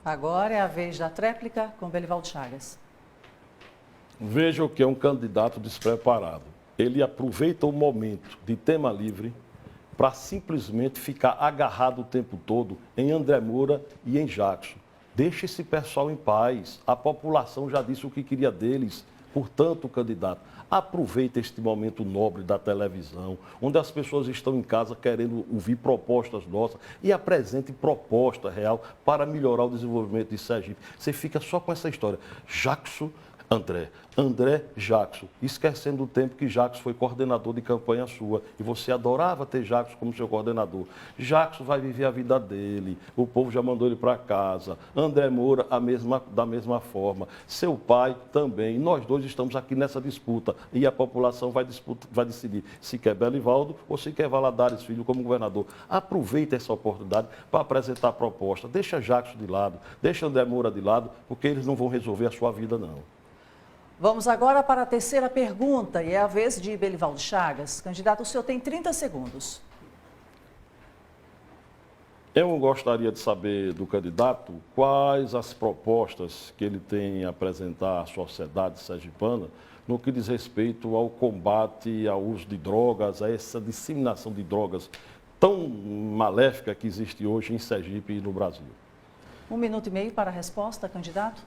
Agora é a vez da tréplica com Belivaldo Chagas. Veja o que é um candidato despreparado. Ele aproveita o momento de tema livre para simplesmente ficar agarrado o tempo todo em André Moura e em Jackson. Deixe esse pessoal em paz. A população já disse o que queria deles. Portanto, candidato, aproveite este momento nobre da televisão, onde as pessoas estão em casa querendo ouvir propostas nossas e apresente proposta real para melhorar o desenvolvimento de Sergipe. Você fica só com essa história. Jackson, André, Jackson, esquecendo o tempo que Jackson foi coordenador de campanha sua e você adorava ter Jackson como seu coordenador. Jackson vai viver a vida dele, o povo já mandou ele para casa, André Moura da mesma forma, seu pai também. Nós dois estamos aqui nessa disputa e a população vai decidir se quer Belivaldo ou se quer Valadares Filho como governador. Aproveita essa oportunidade para apresentar a proposta. Deixa Jackson de lado, deixa André Moura de lado, porque eles não vão resolver a sua vida, não. Vamos agora para a terceira pergunta e é a vez de Belivaldo Chagas. Candidato, o senhor tem 30 segundos. Eu gostaria de saber do candidato quais as propostas que ele tem a apresentar à sociedade sergipana no que diz respeito ao combate ao uso de drogas, a essa disseminação de drogas tão maléfica que existe hoje em Sergipe e no Brasil. 1 minuto e meio para a resposta, candidato.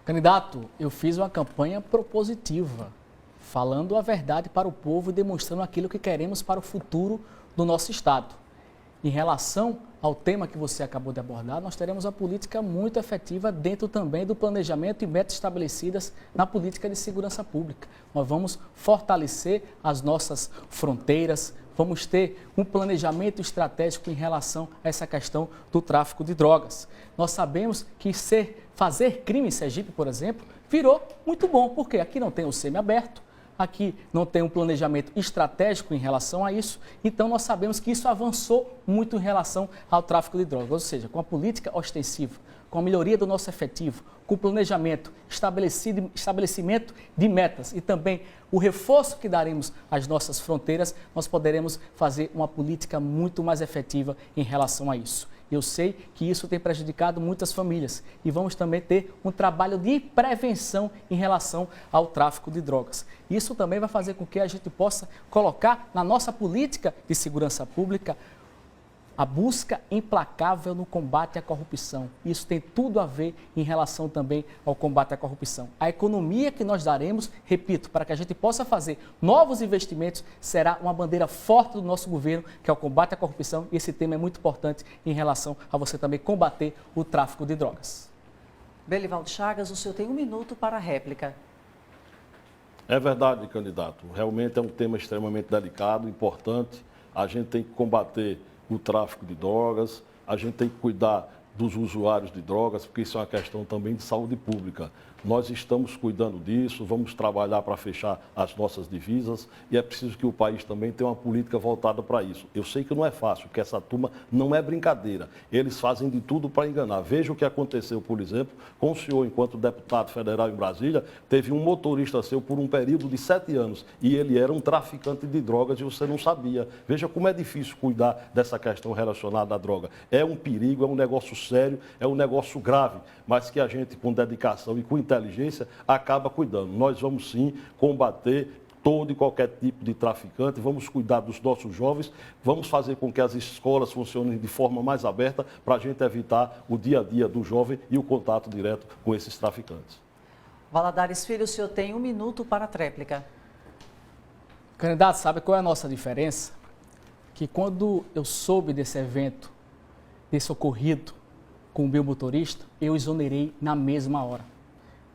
Candidato, eu fiz uma campanha propositiva, falando a verdade para o povo e demonstrando aquilo que queremos para o futuro do nosso Estado. Em relação ao tema que você acabou de abordar, nós teremos uma política muito efetiva dentro também do planejamento e metas estabelecidas na política de segurança pública. Nós vamos fortalecer as nossas fronteiras, vamos ter um planejamento estratégico em relação a essa questão do tráfico de drogas. Nós sabemos que fazer crime em Sergipe, por exemplo, virou muito bom, porque aqui não tem o semiaberto, aqui não tem um planejamento estratégico em relação a isso, então nós sabemos que isso avançou muito em relação ao tráfico de drogas, ou seja, com a política ostensiva, com a melhoria do nosso efetivo, com o planejamento, estabelecimento de metas e também o reforço que daremos às nossas fronteiras, nós poderemos fazer uma política muito mais efetiva em relação a isso. Eu sei que isso tem prejudicado muitas famílias e vamos também ter um trabalho de prevenção em relação ao tráfico de drogas. Isso também vai fazer com que a gente possa colocar na nossa política de segurança pública a busca implacável no combate à corrupção. Isso tem tudo a ver em relação também ao combate à corrupção. A economia que nós daremos, repito, para que a gente possa fazer novos investimentos, será uma bandeira forte do nosso governo, que é o combate à corrupção. E esse tema é muito importante em relação a você também combater o tráfico de drogas. Belivaldo Chagas, o senhor tem 1 minuto para a réplica. É verdade, candidato. Realmente é um tema extremamente delicado, importante. A gente tem que combater o tráfico de drogas, a gente tem que cuidar dos usuários de drogas, porque isso é uma questão também de saúde pública. Nós estamos cuidando disso, vamos trabalhar para fechar as nossas divisas e é preciso que o país também tenha uma política voltada para isso. Eu sei que não é fácil, porque essa turma não é brincadeira. Eles fazem de tudo para enganar. Veja o que aconteceu, por exemplo, com o senhor, enquanto deputado federal em Brasília, teve um motorista seu por um período de 7 anos e ele era um traficante de drogas e você não sabia. Veja como é difícil cuidar dessa questão relacionada à droga. É um perigo, é um negócio sério, é um negócio grave, mas que a gente, com dedicação e com inteligência, acaba cuidando. Nós vamos sim combater todo e qualquer tipo de traficante, vamos cuidar dos nossos jovens, vamos fazer com que as escolas funcionem de forma mais aberta para a gente evitar o dia a dia do jovem e o contato direto com esses traficantes. Valadares Filho, o senhor tem 1 minuto para a tréplica. Candidato, sabe qual é a nossa diferença? Que quando eu soube desse evento, desse ocorrido com o meu motorista, eu exonerei na mesma hora.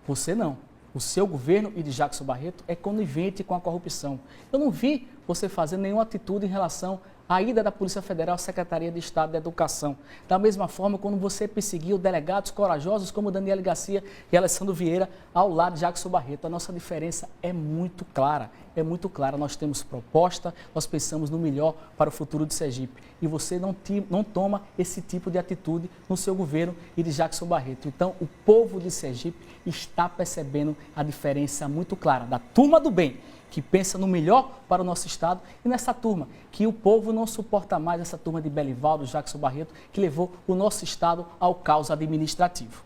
Você não. O seu governo e de Jackson Barreto é conivente com a corrupção. Eu não vi você fazer nenhuma atitude em relação à ida da Polícia Federal à Secretaria de Estado da Educação. Da mesma forma, quando você perseguiu delegados corajosos como Daniel Garcia e Alessandro Vieira ao lado de Jackson Barreto. A nossa diferença é muito clara. É muito clara. Nós temos proposta, nós pensamos no melhor para o futuro de Sergipe. E você não toma esse tipo de atitude no seu governo e de Jackson Barreto. Então, o povo de Sergipe está percebendo a diferença muito clara da turma do bem, que pensa no melhor para o nosso Estado, e nessa turma, que o povo não suporta mais, essa turma de Belivaldo, Jackson Barreto, que levou o nosso Estado ao caos administrativo.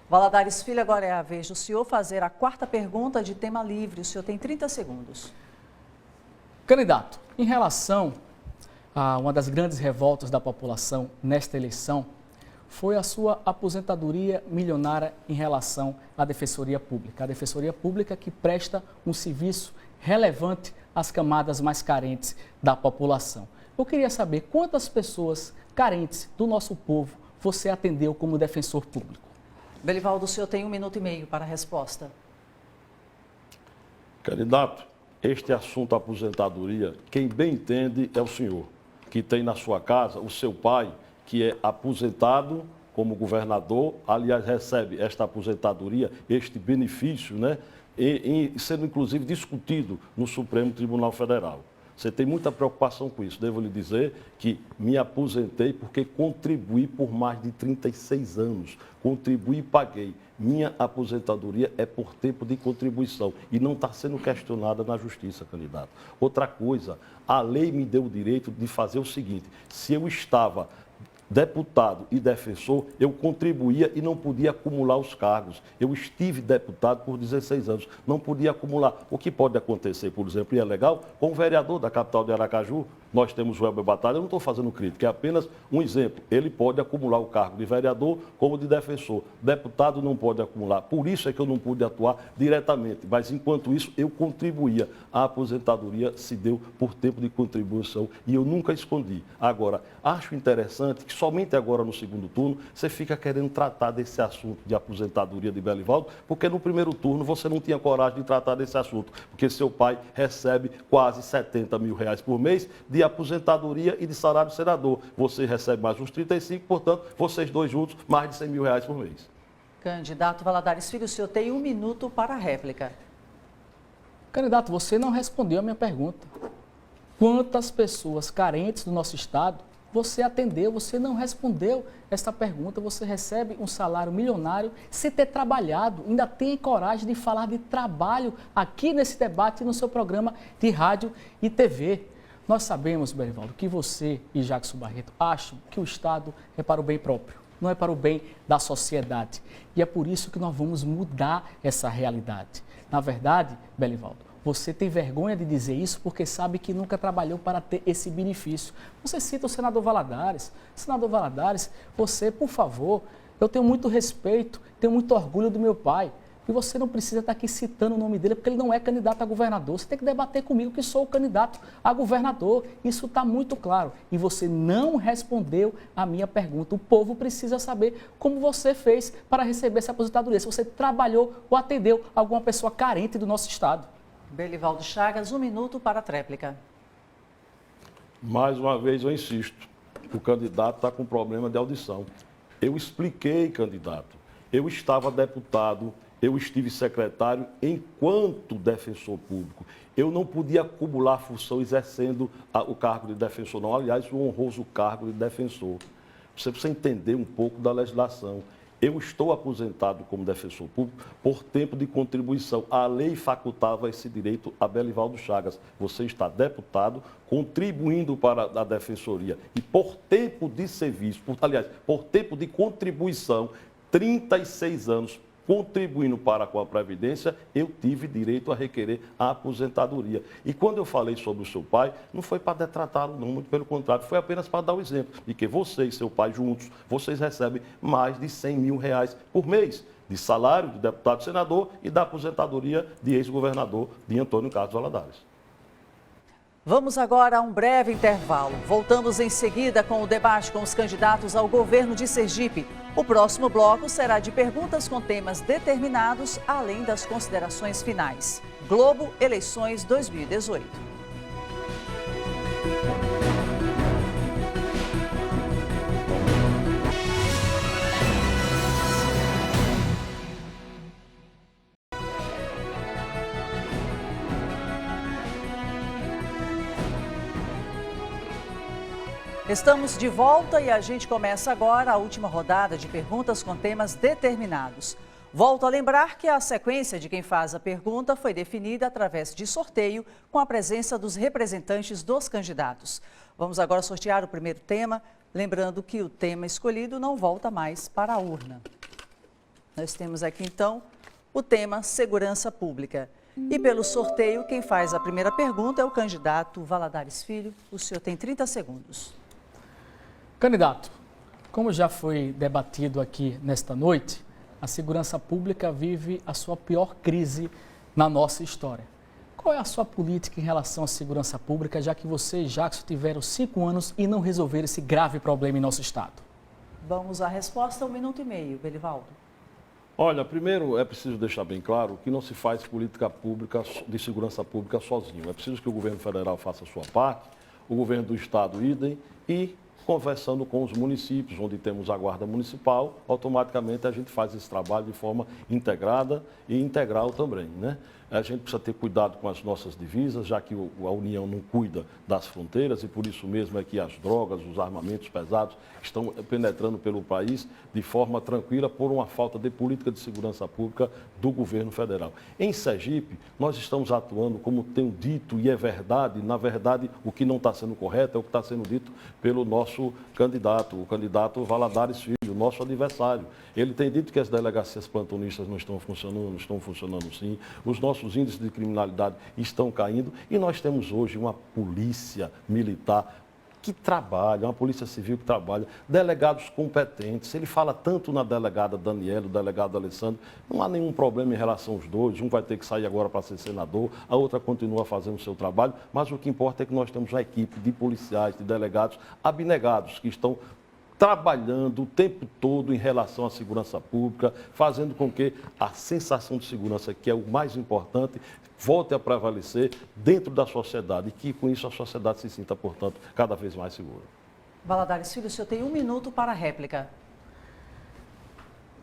Valadares Filho, agora é a vez do senhor fazer a 4ª pergunta de tema livre. O senhor tem 30 segundos. Candidato, em relação a uma das grandes revoltas da população nesta eleição, foi a sua aposentadoria milionária em relação à Defensoria Pública. A Defensoria Pública que presta um serviço relevante às camadas mais carentes da população. Eu queria saber quantas pessoas carentes do nosso povo você atendeu como defensor público. Belivaldo, o senhor tem 1 minuto e meio para a resposta. Candidato, este assunto aposentadoria, quem bem entende é o senhor, que tem na sua casa o seu pai, que é aposentado como governador, aliás, recebe esta aposentadoria, este benefício, né, e sendo inclusive discutido no Supremo Tribunal Federal. Você tem muita preocupação com isso. Devo lhe dizer que me aposentei porque contribuí por mais de 36 anos. Contribuí e paguei. Minha aposentadoria é por tempo de contribuição e não está sendo questionada na justiça, candidato. Outra coisa, a lei me deu o direito de fazer o seguinte: se eu estava deputado e defensor, eu contribuía e não podia acumular os cargos. Eu estive deputado por 16 anos, não podia acumular. O que pode acontecer, por exemplo, e é legal, com o vereador da capital de Aracaju, nós temos o Welber Batalha, eu não estou fazendo crítica, é apenas um exemplo. Ele pode acumular o cargo de vereador como de defensor. Deputado não pode acumular. Por isso é que eu não pude atuar diretamente, mas enquanto isso eu contribuía. A aposentadoria se deu por tempo de contribuição e eu nunca escondi. Agora, acho interessante que somente agora no segundo turno você fica querendo tratar desse assunto de aposentadoria de Belivaldo, porque no primeiro turno você não tinha coragem de tratar desse assunto, porque seu pai recebe quase 70 mil reais por mês de aposentadoria e de salário de senador. Você recebe mais uns 35, portanto, vocês dois juntos, mais de 100 mil reais por mês. Candidato Valadares Filho, o senhor tem 1 minuto para a réplica. Candidato, você não respondeu a minha pergunta. Quantas pessoas carentes do nosso estado você atendeu? Você não respondeu essa pergunta. Você recebe um salário milionário sem ter trabalhado. Ainda tem coragem de falar de trabalho aqui nesse debate no seu programa de rádio e TV. Nós sabemos, Belivaldo, que você e Jackson Barreto acham que o Estado é para o bem próprio, não é para o bem da sociedade. E é por isso que nós vamos mudar essa realidade. Na verdade, Belivaldo, você tem vergonha de dizer isso porque sabe que nunca trabalhou para ter esse benefício. Você cita o senador Valadares. Senador Valadares, você, por favor, eu tenho muito respeito, tenho muito orgulho do meu pai. E você não precisa estar aqui citando o nome dele, porque ele não é candidato a governador. Você tem que debater comigo que sou o candidato a governador. Isso está muito claro. E você não respondeu a minha pergunta. O povo precisa saber como você fez para receber essa aposentadoria. Se você trabalhou ou atendeu alguma pessoa carente do nosso estado. Belivaldo Chagas, 1 minuto para a tréplica. Mais uma vez eu insisto, o candidato está com problema de audição. Eu expliquei, candidato, eu estava deputado, eu estive secretário enquanto defensor público. Eu não podia acumular função exercendo o cargo de defensor, não. Aliás, o honroso cargo de defensor. Você precisa entender um pouco da legislação. Eu estou aposentado como defensor público por tempo de contribuição. A lei facultava esse direito a Belivaldo Chagas. Você está deputado, contribuindo para a defensoria. E por tempo de serviço, por tempo de contribuição, 36 anos, contribuindo para com a Previdência, eu tive direito a requerer a aposentadoria. E quando eu falei sobre o seu pai, não foi para detratá-lo, não, muito pelo contrário, foi apenas para dar o exemplo de que você e seu pai juntos, vocês recebem mais de 100 mil reais por mês de salário de deputado e senador e da aposentadoria de ex-governador de Antônio Carlos Valadares. Vamos agora a um breve intervalo. Voltamos em seguida com o debate com os candidatos ao governo de Sergipe. O próximo bloco será de perguntas com temas determinados, além das considerações finais. Globo Eleições 2018. Estamos de volta e a gente começa agora a última rodada de perguntas com temas determinados. Volto a lembrar que a sequência de quem faz a pergunta foi definida através de sorteio com a presença dos representantes dos candidatos. Vamos agora sortear o primeiro tema, lembrando que o tema escolhido não volta mais para a urna. Nós temos aqui então o tema Segurança Pública. E pelo sorteio, quem faz a primeira pergunta é o candidato Valadares Filho. O senhor tem 30 segundos. Candidato, como já foi debatido aqui nesta noite, a segurança pública vive a sua pior crise na nossa história. Qual é a sua política em relação à segurança pública, já que você e Jackson tiveram 5 anos e não resolveram esse grave problema em nosso estado? Vamos à resposta, 1 minuto e meio, Belivaldo. Olha, primeiro é preciso deixar bem claro que não se faz política pública de segurança pública sozinho. É preciso que o governo federal faça a sua parte, o governo do estado idem e conversando com os municípios, onde temos a Guarda Municipal, automaticamente a gente faz esse trabalho de forma integrada e integral também, né? A gente precisa ter cuidado com as nossas divisas, já que a União não cuida das fronteiras e por isso mesmo é que as drogas, os armamentos pesados estão penetrando pelo país de forma tranquila por uma falta de política de segurança pública do governo federal. Em Sergipe, nós estamos atuando, como tenho dito, e é verdade, na verdade, o que não está sendo correto é o que está sendo dito pelo nosso candidato, o candidato Valadares Filho, nosso adversário. Ele tem dito que as delegacias plantonistas não estão funcionando sim, os nossos índices de criminalidade estão caindo e nós temos hoje uma polícia militar que trabalha, uma polícia civil que trabalha, delegados competentes. Ele fala tanto na delegada Daniela, o delegado Alessandro, não há nenhum problema em relação aos dois, um vai ter que sair agora para ser senador, a outra continua fazendo o seu trabalho, mas o que importa é que nós temos uma equipe de policiais, de delegados abnegados, que estão trabalhando o tempo todo em relação à segurança pública, fazendo com que a sensação de segurança, que é o mais importante, volte a prevalecer dentro da sociedade e que, com isso, a sociedade se sinta, portanto, cada vez mais segura. Valadares Filho, o senhor tem 1 minuto para a réplica.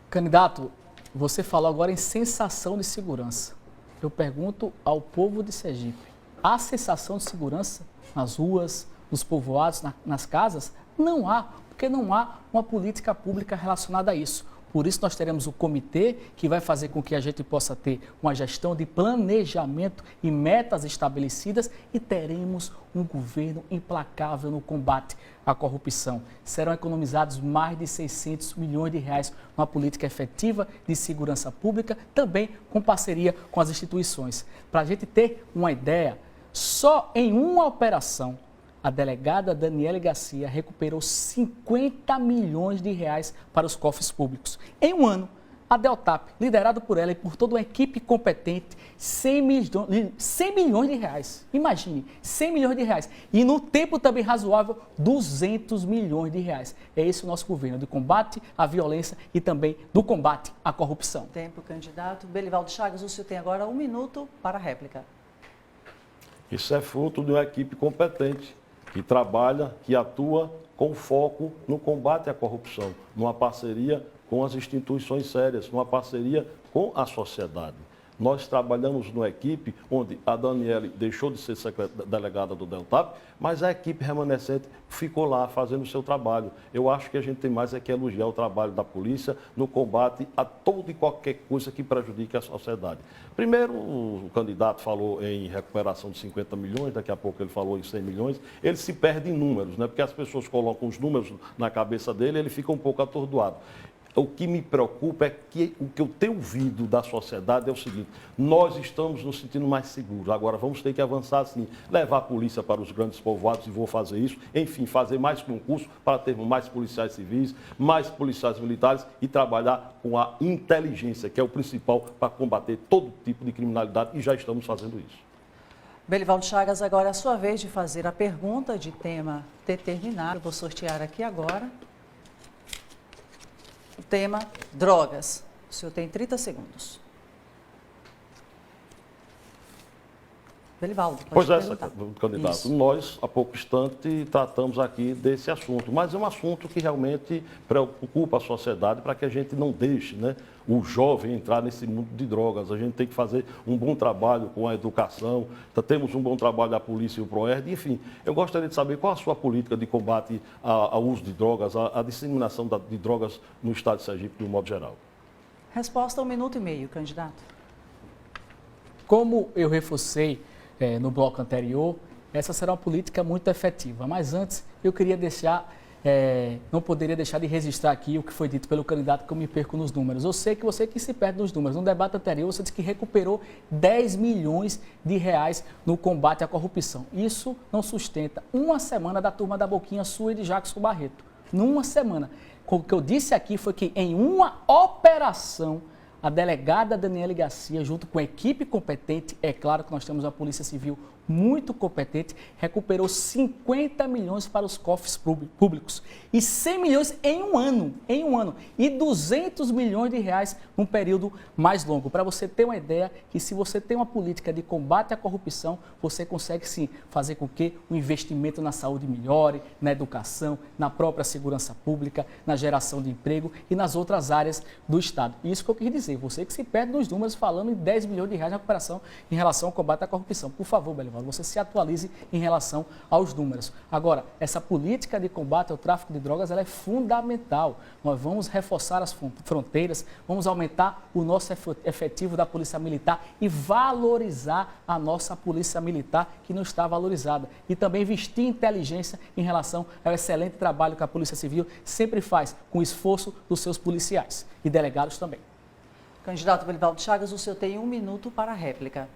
Candidato, você falou agora em sensação de segurança. Eu pergunto ao povo de Sergipe, há sensação de segurança nas ruas, nos povoados, nas casas? Não há, porque não há uma política pública relacionada a isso. Por isso nós teremos o comitê que vai fazer com que a gente possa ter uma gestão de planejamento e metas estabelecidas e teremos um governo implacável no combate à corrupção. Serão economizados mais de 600 milhões de reais numa política efetiva de segurança pública, também com parceria com as instituições. Para a gente ter uma ideia, só em uma operação, a delegada Daniela Garcia recuperou 50 milhões de reais para os cofres públicos. Em um ano, a Deltap, liderado por ela e por toda uma equipe competente, 100 milhões de reais. Imagine, 100 milhões de reais. E no tempo também razoável, 200 milhões de reais. É esse o nosso governo, de combate à violência e também do combate à corrupção. Tempo, candidato. Belivaldo Chagas, o senhor tem agora 1 minuto para a réplica. Isso é fruto de uma equipe competente, que trabalha, que atua com foco no combate à corrupção, numa parceria com as instituições sérias, numa parceria com a sociedade. Nós trabalhamos numa equipe onde a Daniela deixou de ser delegada do Deltap, mas a equipe remanescente ficou lá fazendo o seu trabalho. Eu acho que a gente tem mais é que elogiar o trabalho da polícia no combate a toda e qualquer coisa que prejudique a sociedade. Primeiro, o candidato falou em recuperação de 50 milhões, daqui a pouco ele falou em 100 milhões. Ele se perde em números, né? Porque as pessoas colocam os números na cabeça dele e ele fica um pouco atordoado. O que me preocupa é que o que eu tenho ouvido da sociedade é o seguinte: nós estamos nos sentindo mais seguros, agora vamos ter que avançar sim, levar a polícia para os grandes povoados e vou fazer isso, enfim, fazer mais concurso para termos mais policiais civis, mais policiais militares e trabalhar com a inteligência, que é o principal para combater todo tipo de criminalidade e já estamos fazendo isso. Belivaldo Chagas, agora é a sua vez de fazer a pergunta de tema determinado. Eu vou sortear aqui agora. O tema, drogas. O senhor tem 30 segundos. Belivaldo, pode perguntar. Candidato, isso. Nós, há pouco instante, tratamos aqui desse assunto, mas é um assunto que realmente preocupa a sociedade para que a gente não deixe, né, o jovem entrar nesse mundo de drogas. A gente tem que fazer um bom trabalho com a educação, temos um bom trabalho da polícia e o PROERD, enfim. Eu gostaria de saber qual a sua política de combate ao uso de drogas, à disseminação de drogas no estado de Sergipe, de um modo geral. Resposta 1 minuto e meio, candidato. Como eu reforcei no bloco anterior, essa será uma política muito efetiva. Mas antes, eu queria não poderia deixar de registrar aqui o que foi dito pelo candidato, que eu me perco nos números. Eu sei que você que se perde nos números. No debate anterior, você disse que recuperou 10 milhões de reais no combate à corrupção. Isso não sustenta uma semana da turma da Boquinha sua e de Jackson Barreto. Numa semana. O que eu disse aqui foi que em uma operação, a delegada Daniela Garcia, junto com a equipe competente, é claro que nós temos a Polícia Civil muito competente, recuperou 50 milhões para os cofres públicos e 100 milhões em um ano, e 200 milhões de reais num período mais longo. Para você ter uma ideia que se você tem uma política de combate à corrupção, você consegue sim fazer com que o investimento na saúde melhore, na educação, na própria segurança pública, na geração de emprego e nas outras áreas do Estado. E isso que eu quis dizer, você que se perde nos números falando em 10 milhões de reais de recuperação em relação ao combate à corrupção. Por favor, Belivaldo, você se atualize em relação aos números. Agora, essa política de combate ao tráfico de drogas, ela é fundamental. Nós vamos reforçar as fronteiras, vamos aumentar o nosso efetivo da Polícia Militar e valorizar a nossa Polícia Militar, que não está valorizada. E também investir em inteligência em relação ao excelente trabalho que a Polícia Civil sempre faz com o esforço dos seus policiais e delegados também. Candidato Belivaldo Chagas, o senhor tem 1 minuto para a réplica.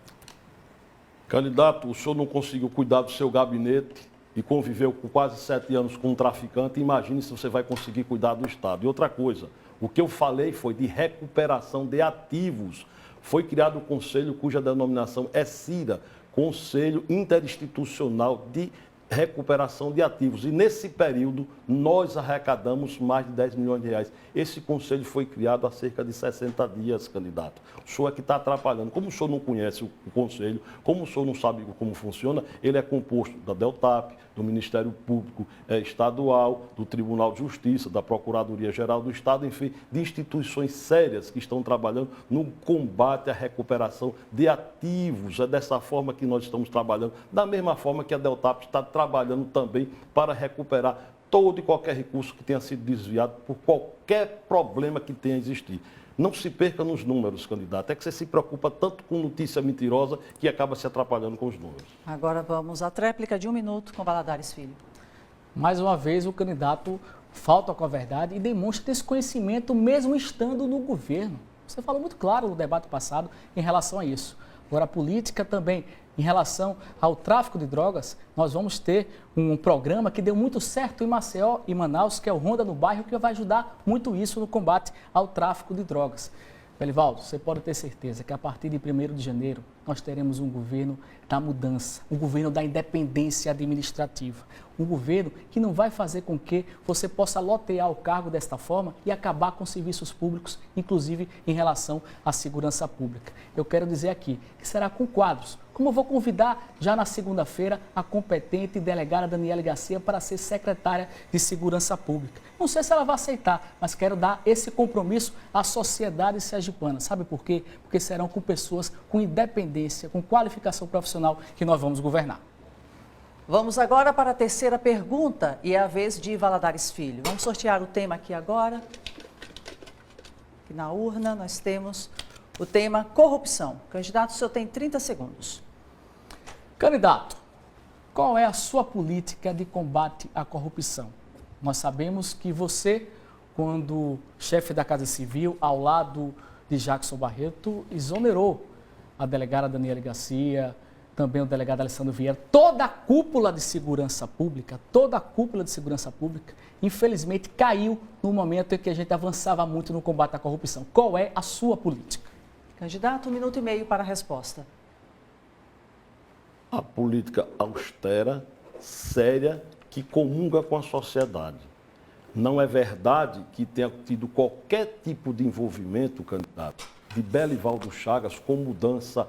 Candidato, o senhor não conseguiu cuidar do seu gabinete e conviveu com quase 7 anos com um traficante. Imagine se você vai conseguir cuidar do Estado. E outra coisa, o que eu falei foi de recuperação de ativos. Foi criado um conselho cuja denominação é CIRA, Conselho Interinstitucional de Recuperação de Ativos. E nesse período, nós arrecadamos mais de 10 milhões de reais. Esse conselho foi criado há cerca de 60 dias, candidato. O senhor é que está atrapalhando. Como o senhor não conhece o conselho, como o senhor não sabe como funciona, ele é composto da Deltap, do Ministério Público Estadual, do Tribunal de Justiça, da Procuradoria-Geral do Estado, enfim, de instituições sérias que estão trabalhando no combate à recuperação de ativos. É dessa forma que nós estamos trabalhando, da mesma forma que a Deltap está trabalhando também para recuperar todo e qualquer recurso que tenha sido desviado por qualquer problema que tenha existido. Não se perca nos números, candidato. É que você se preocupa tanto com notícia mentirosa que acaba se atrapalhando com os números. Agora vamos à tréplica de 1 minuto com Valadares Filho. Mais uma vez, o candidato falta com a verdade e demonstra desconhecimento mesmo estando no governo. Você falou muito claro no debate passado em relação a isso. Agora, a política também, em relação ao tráfico de drogas, nós vamos ter um programa que deu muito certo em Maceió e Manaus, que é o Ronda no Bairro, que vai ajudar muito isso no combate ao tráfico de drogas. Belivaldo, você pode ter certeza que a partir de 1º de janeiro nós teremos um governo da mudança, um governo da independência administrativa, um governo que não vai fazer com que você possa lotear o cargo desta forma e acabar com serviços públicos, inclusive em relação à segurança pública. Eu quero dizer aqui que será com quadros, como eu vou convidar já na segunda-feira a competente delegada Daniele Garcia para ser secretária de Segurança Pública. Não sei se ela vai aceitar, mas quero dar esse compromisso à sociedade sergipana. Sabe por quê? Porque serão com pessoas com independência, com qualificação profissional que nós vamos governar. Vamos agora para a terceira pergunta e é a vez de Valadares Filho. Vamos sortear o tema aqui agora. Aqui na urna nós temos o tema corrupção. Candidato, o senhor tem 30 segundos. Candidato, qual é a sua política de combate à corrupção? Nós sabemos que você, quando chefe da Casa Civil, ao lado de Jackson Barreto, exonerou a delegada Daniele Garcia, também o delegado Alessandro Vieira, toda a cúpula de segurança pública, infelizmente caiu no momento em que a gente avançava muito no combate à corrupção. Qual é a sua política? Candidato, 1 minuto e meio para a resposta. A política austera, séria, que comunga com a sociedade. Não é verdade que tenha tido qualquer tipo de envolvimento, candidato, de Belivaldo Chagas com mudança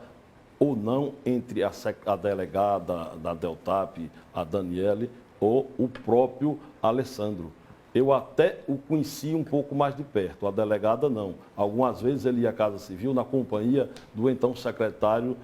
ou não entre a delegada da Deltap, a Daniele, ou o próprio Alessandro. Eu até o conheci um pouco mais de perto, a delegada não. Algumas vezes ele ia à Casa Civil na companhia do então secretário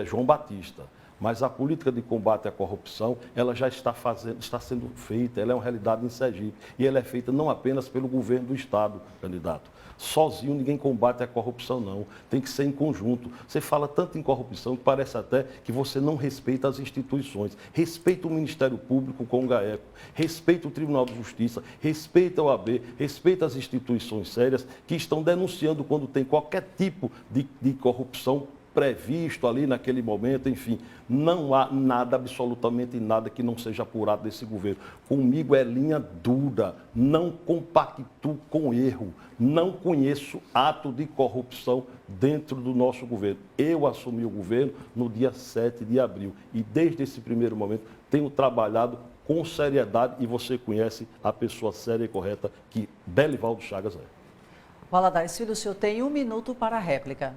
João Batista. Mas a política de combate à corrupção, ela já está sendo feita, ela é uma realidade em Sergipe. E ela é feita não apenas pelo governo do Estado, candidato. Sozinho ninguém combate a corrupção, não. Tem que ser em conjunto. Você fala tanto em corrupção que parece até que você não respeita as instituições. Respeita o Ministério Público com o GAECO, respeita o Tribunal de Justiça, respeita a OAB, respeita as instituições sérias que estão denunciando quando tem qualquer tipo de corrupção previsto ali naquele momento, enfim, não há nada, absolutamente nada que não seja apurado desse governo. Comigo é linha dura, não compactuo com erro, não conheço ato de corrupção dentro do nosso governo. Eu assumi o governo no dia 7 de abril e desde esse primeiro momento tenho trabalhado com seriedade e você conhece a pessoa séria e correta que Belivaldo Chagas é. Valadares Filho, o senhor tem 1 minuto para a réplica.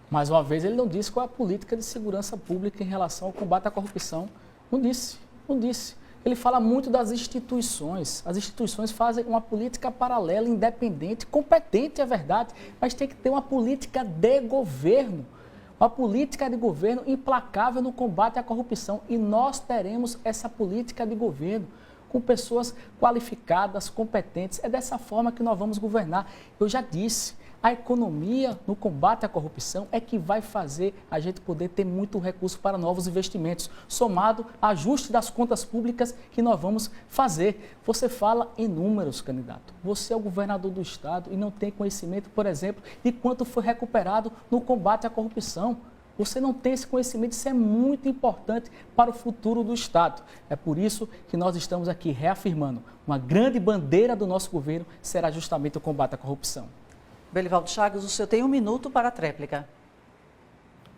Mais uma vez, ele não disse qual é a política de segurança pública em relação ao combate à corrupção. Não disse, não disse. Ele fala muito das instituições. As instituições fazem uma política paralela, independente, competente, é verdade, mas tem que ter uma política de governo. Uma política de governo implacável no combate à corrupção. E nós teremos essa política de governo com pessoas qualificadas, competentes. É dessa forma que nós vamos governar. Eu já disse, a economia no combate à corrupção é que vai fazer a gente poder ter muito recurso para novos investimentos, somado ao ajuste das contas públicas que nós vamos fazer. Você fala em números, candidato. Você é o governador do estado e não tem conhecimento, por exemplo, de quanto foi recuperado no combate à corrupção. Você não tem esse conhecimento, isso é muito importante para o futuro do estado. É por isso que nós estamos aqui reafirmando, uma grande bandeira do nosso governo será justamente o combate à corrupção. Belivaldo Chagas, o senhor tem 1 minuto para a tréplica.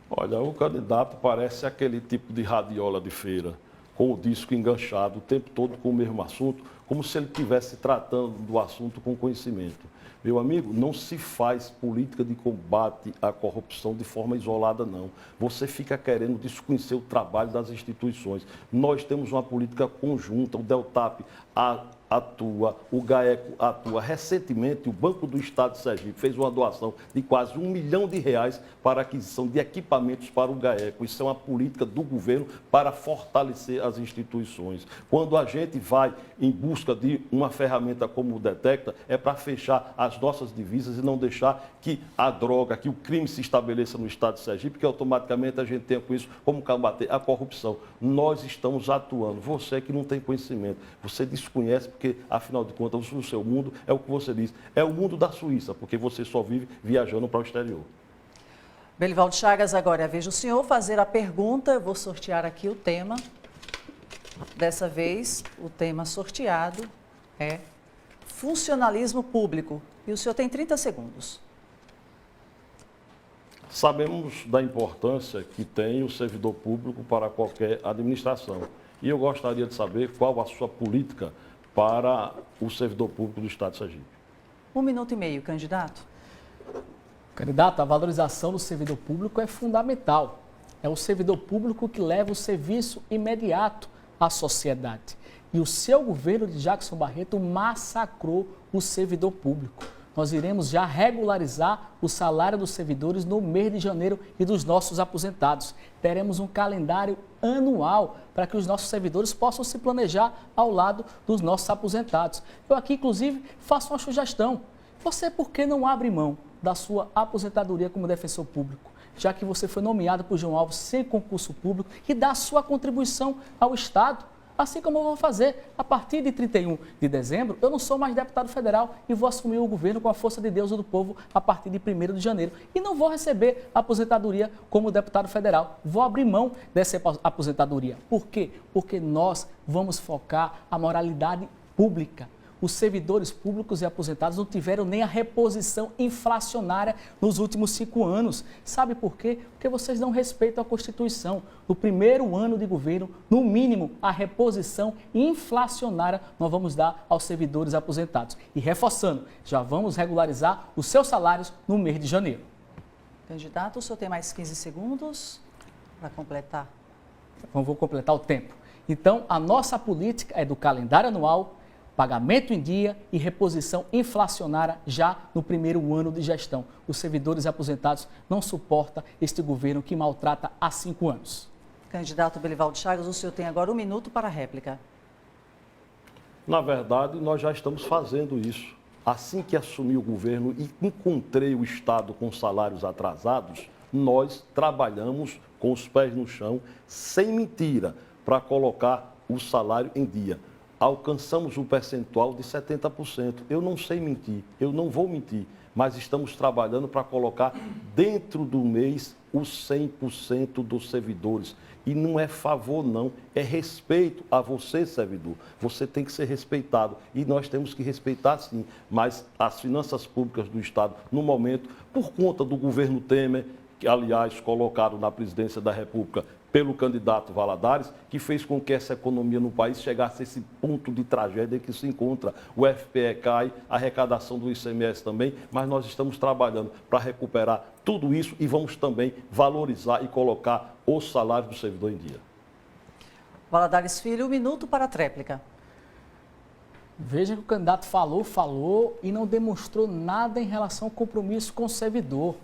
Olha, o candidato parece aquele tipo de radiola de feira, com o disco enganchado o tempo todo com o mesmo assunto, como se ele estivesse tratando do assunto com conhecimento. Meu amigo, não se faz política de combate à corrupção de forma isolada, não. Você fica querendo desconhecer o trabalho das instituições. Nós temos uma política conjunta, o Deltap atua, o GAECO atua. Recentemente, o Banco do Estado de Sergipe fez uma doação de quase R$1 milhão para a aquisição de equipamentos para o GAECO. Isso é uma política do governo para fortalecer as instituições. Quando a gente vai em busca de uma ferramenta como o Detecta, é para fechar as nossas divisas e não deixar que a droga, que o crime se estabeleça no Estado de Sergipe, que automaticamente a gente tenha com isso como combater a corrupção. Nós estamos atuando. Você que não tem conhecimento, você desconhece, porque, afinal de contas, o seu mundo é o que você diz. É o mundo da Suíça, porque você só vive viajando para o exterior. Belivaldo Chagas, agora vejo o senhor fazer a pergunta. Eu vou sortear aqui o tema. Dessa vez, o tema sorteado é funcionalismo público. E o senhor tem 30 segundos. Sabemos da importância que tem o servidor público para qualquer administração. E eu gostaria de saber qual a sua política para o servidor público do Estado de Sergipe. 1 minuto e meio, candidato. Candidato, a valorização do servidor público é fundamental. É o servidor público que leva o serviço imediato à sociedade. E o seu governo de Jackson Barreto massacrou o servidor público. Nós iremos já regularizar o salário dos servidores no mês de janeiro e dos nossos aposentados. Teremos um calendário anual para que os nossos servidores possam se planejar ao lado dos nossos aposentados. Eu aqui, inclusive, faço uma sugestão. Você, por que não abre mão da sua aposentadoria como defensor público, já que você foi nomeado por João Alves sem concurso público, e dá a sua contribuição ao Estado? Assim como eu vou fazer a partir de 31 de dezembro, eu não sou mais deputado federal e vou assumir o governo com a força de Deus e do povo a partir de 1º de janeiro. E não vou receber aposentadoria como deputado federal. Vou abrir mão dessa aposentadoria. Por quê? Porque nós vamos focar a moralidade pública. Os servidores públicos e aposentados não tiveram nem a reposição inflacionária nos últimos 5 anos. Sabe por quê? Porque vocês não respeitam a Constituição. No primeiro ano de governo, no mínimo, a reposição inflacionária nós vamos dar aos servidores aposentados. E reforçando, já vamos regularizar os seus salários no mês de janeiro. Candidato, o senhor tem mais 15 segundos para completar. Então, vou completar o tempo. Então, a nossa política é do calendário anual, pagamento em dia e reposição inflacionária já no primeiro ano de gestão. Os servidores aposentados não suportam este governo que maltrata há 5 anos. Candidato Belivaldo Chagas, o senhor tem agora 1 minuto para a réplica. Na verdade, nós já estamos fazendo isso. Assim que assumi o governo e encontrei o Estado com salários atrasados, nós trabalhamos com os pés no chão, sem mentira, para colocar o salário em dia. Alcançamos um percentual de 70%. Eu não sei mentir, eu não vou mentir. mas estamos trabalhando para colocar dentro do mês os 100% dos servidores. E não é favor, não, é respeito a você, servidor. Você tem que ser respeitado e nós temos que respeitar, sim. Mas as finanças públicas do Estado, no momento, por conta do governo Temer, que, aliás, colocado na presidência da República pelo candidato Valadares, que fez com que essa economia no país chegasse a esse ponto de tragédia que se encontra. O FPE cai, a arrecadação do ICMS também, mas nós estamos trabalhando para recuperar tudo isso e vamos também valorizar e colocar o salário do servidor em dia. Valadares Filho, 1 minuto para a tréplica. Veja que o candidato falou e não demonstrou nada em relação ao compromisso com o servidor.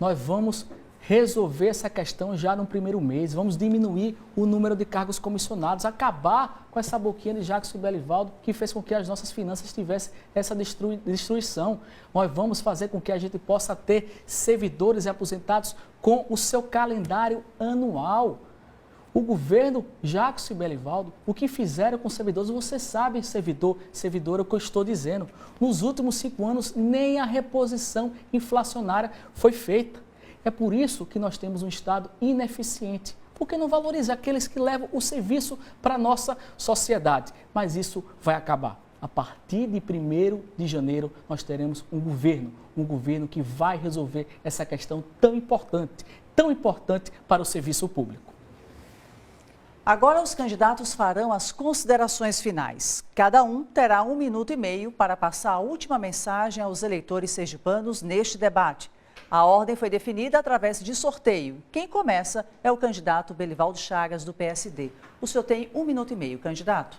Nós vamos resolver essa questão já no primeiro mês, vamos diminuir o número de cargos comissionados, acabar com essa boquinha de Jackson e Belivaldo que fez com que as nossas finanças tivessem essa destruição. Nós vamos fazer com que a gente possa ter servidores e aposentados com o seu calendário anual. O governo Jackson e Belivaldo, o que fizeram com os servidores, você sabe, servidora, o que eu estou dizendo. Nos últimos 5 anos, nem a reposição inflacionária foi feita. É por isso que nós temos um Estado ineficiente, porque não valoriza aqueles que levam o serviço para a nossa sociedade. Mas isso vai acabar. A partir de 1º de janeiro, nós teremos um governo que vai resolver essa questão tão importante para o serviço público. Agora os candidatos farão as considerações finais. Cada um terá 1 minuto e meio para passar a última mensagem aos eleitores sergipanos neste debate. A ordem foi definida através de sorteio. Quem começa é o candidato Belivaldo Chagas, do PSD. O senhor tem 1 minuto e meio, candidato.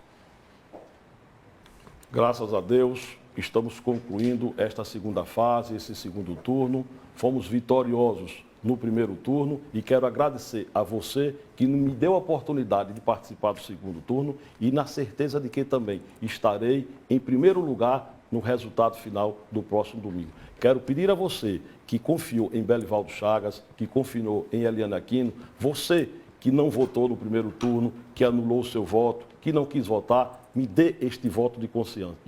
Graças a Deus, estamos concluindo esta segunda fase, esse segundo turno. Fomos vitoriosos no primeiro turno e quero agradecer a você que me deu a oportunidade de participar do segundo turno e na certeza de que também estarei em primeiro lugar no resultado final do próximo domingo. Quero pedir a você que confiou em Belivaldo Chagas, que confiou em Eliane Aquino, você que não votou no primeiro turno, que anulou o seu voto, que não quis votar, me dê este voto de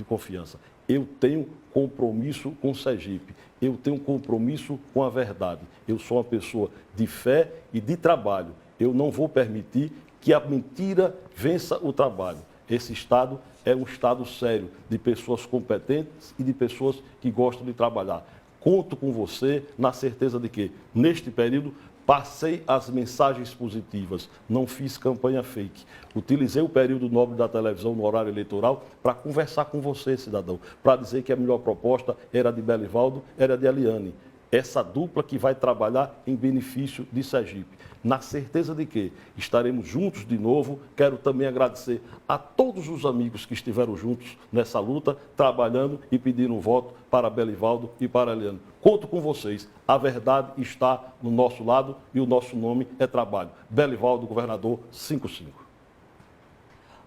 confiança. Eu tenho compromisso com Sergipe, eu tenho compromisso com a verdade. Eu sou uma pessoa de fé e de trabalho. Eu não vou permitir que a mentira vença o trabalho. Esse Estado é um Estado sério, de pessoas competentes e de pessoas que gostam de trabalhar. Conto com você na certeza de que, neste período, passei as mensagens positivas, não fiz campanha fake. Utilizei o período nobre da televisão no horário eleitoral para conversar com você, cidadão, para dizer que a melhor proposta era de Belivaldo, era de Eliane. Essa dupla que vai trabalhar em benefício de Sergipe. Na certeza de que estaremos juntos de novo, quero também agradecer a todos os amigos que estiveram juntos nessa luta, trabalhando e pedindo um voto para Belivaldo e para Eliane. Conto com vocês, a verdade está no nosso lado e o nosso nome é trabalho. Belivaldo, governador 55.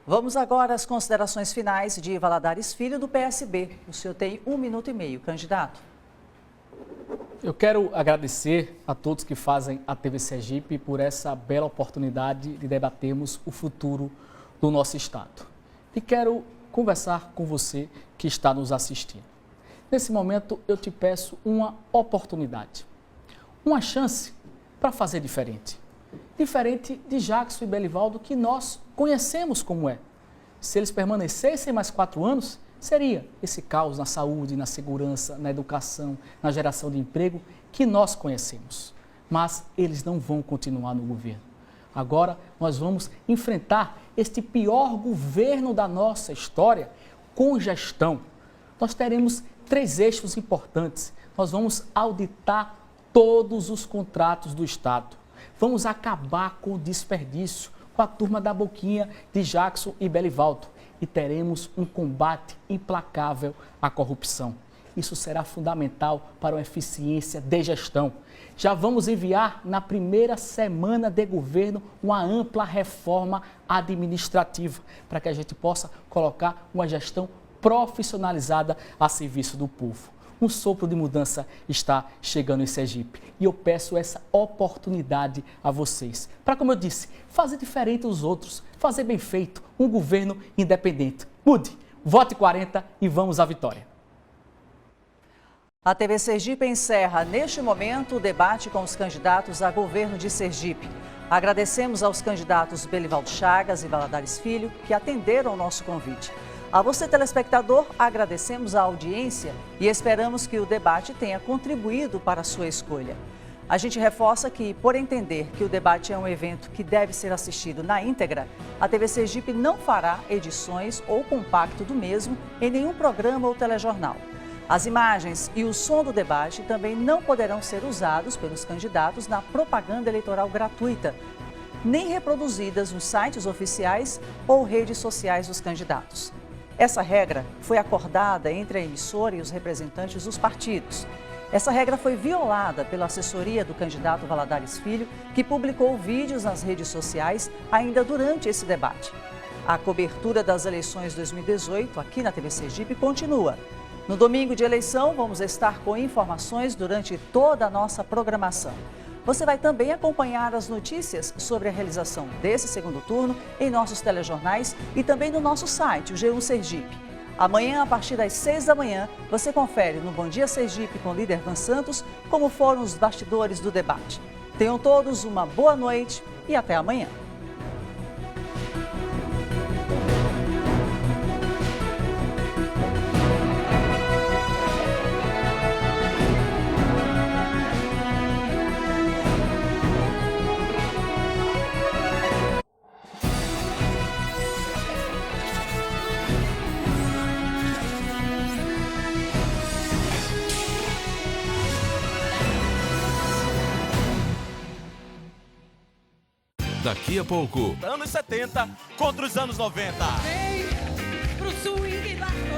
Vamos agora às considerações finais de Valadares Filho, do PSB. O senhor tem 1 minuto e meio, candidato. Eu quero agradecer a todos que fazem a TV Sergipe por essa bela oportunidade de debatermos o futuro do nosso Estado. E quero conversar com você que está nos assistindo. Nesse momento, eu te peço uma oportunidade, uma chance para fazer diferente. Diferente de Jackson e Belivaldo, que nós conhecemos como é. Se eles permanecessem mais 4 anos, seria esse caos na saúde, na segurança, na educação, na geração de emprego que nós conhecemos. Mas eles não vão continuar no governo. Agora nós vamos enfrentar este pior governo da nossa história com gestão. Nós teremos 3 eixos importantes. Nós vamos auditar todos os contratos do Estado. Vamos acabar com o desperdício, com a turma da boquinha de Jackson e Belivaldo. E teremos um combate implacável à corrupção. Isso será fundamental para uma eficiência de gestão. Já vamos enviar na primeira semana de governo uma ampla reforma administrativa para que a gente possa colocar uma gestão profissionalizada a serviço do povo. Um sopro de mudança está chegando em Sergipe e eu peço essa oportunidade a vocês. Para, como eu disse, fazer diferente dos outros, fazer bem feito, um governo independente. Mude, vote 40 e vamos à vitória. A TV Sergipe encerra, neste momento, o debate com os candidatos a governo de Sergipe. Agradecemos aos candidatos Belivaldo Chagas e Valadares Filho, que atenderam ao nosso convite. A você, telespectador, agradecemos a audiência e esperamos que o debate tenha contribuído para a sua escolha. A gente reforça que, por entender que o debate é um evento que deve ser assistido na íntegra, a TV Sergipe não fará edições ou compacto do mesmo em nenhum programa ou telejornal. As imagens e o som do debate também não poderão ser usados pelos candidatos na propaganda eleitoral gratuita, nem reproduzidas nos sites oficiais ou redes sociais dos candidatos. Essa regra foi acordada entre a emissora e os representantes dos partidos. Essa regra foi violada pela assessoria do candidato Valadares Filho, que publicou vídeos nas redes sociais ainda durante esse debate. A cobertura das eleições 2018 aqui na TV Sergipe continua. No domingo de eleição, vamos estar com informações durante toda a nossa programação. Você vai também acompanhar as notícias sobre a realização desse segundo turno em nossos telejornais e também no nosso site, o G1 Sergipe. Amanhã, a partir das 6 da manhã, você confere no Bom Dia Sergipe com o líder Van Santos como foram os bastidores do debate. Tenham todos uma boa noite e até amanhã. Daqui a pouco. Anos 70 contra os anos 90. Vem pro swing.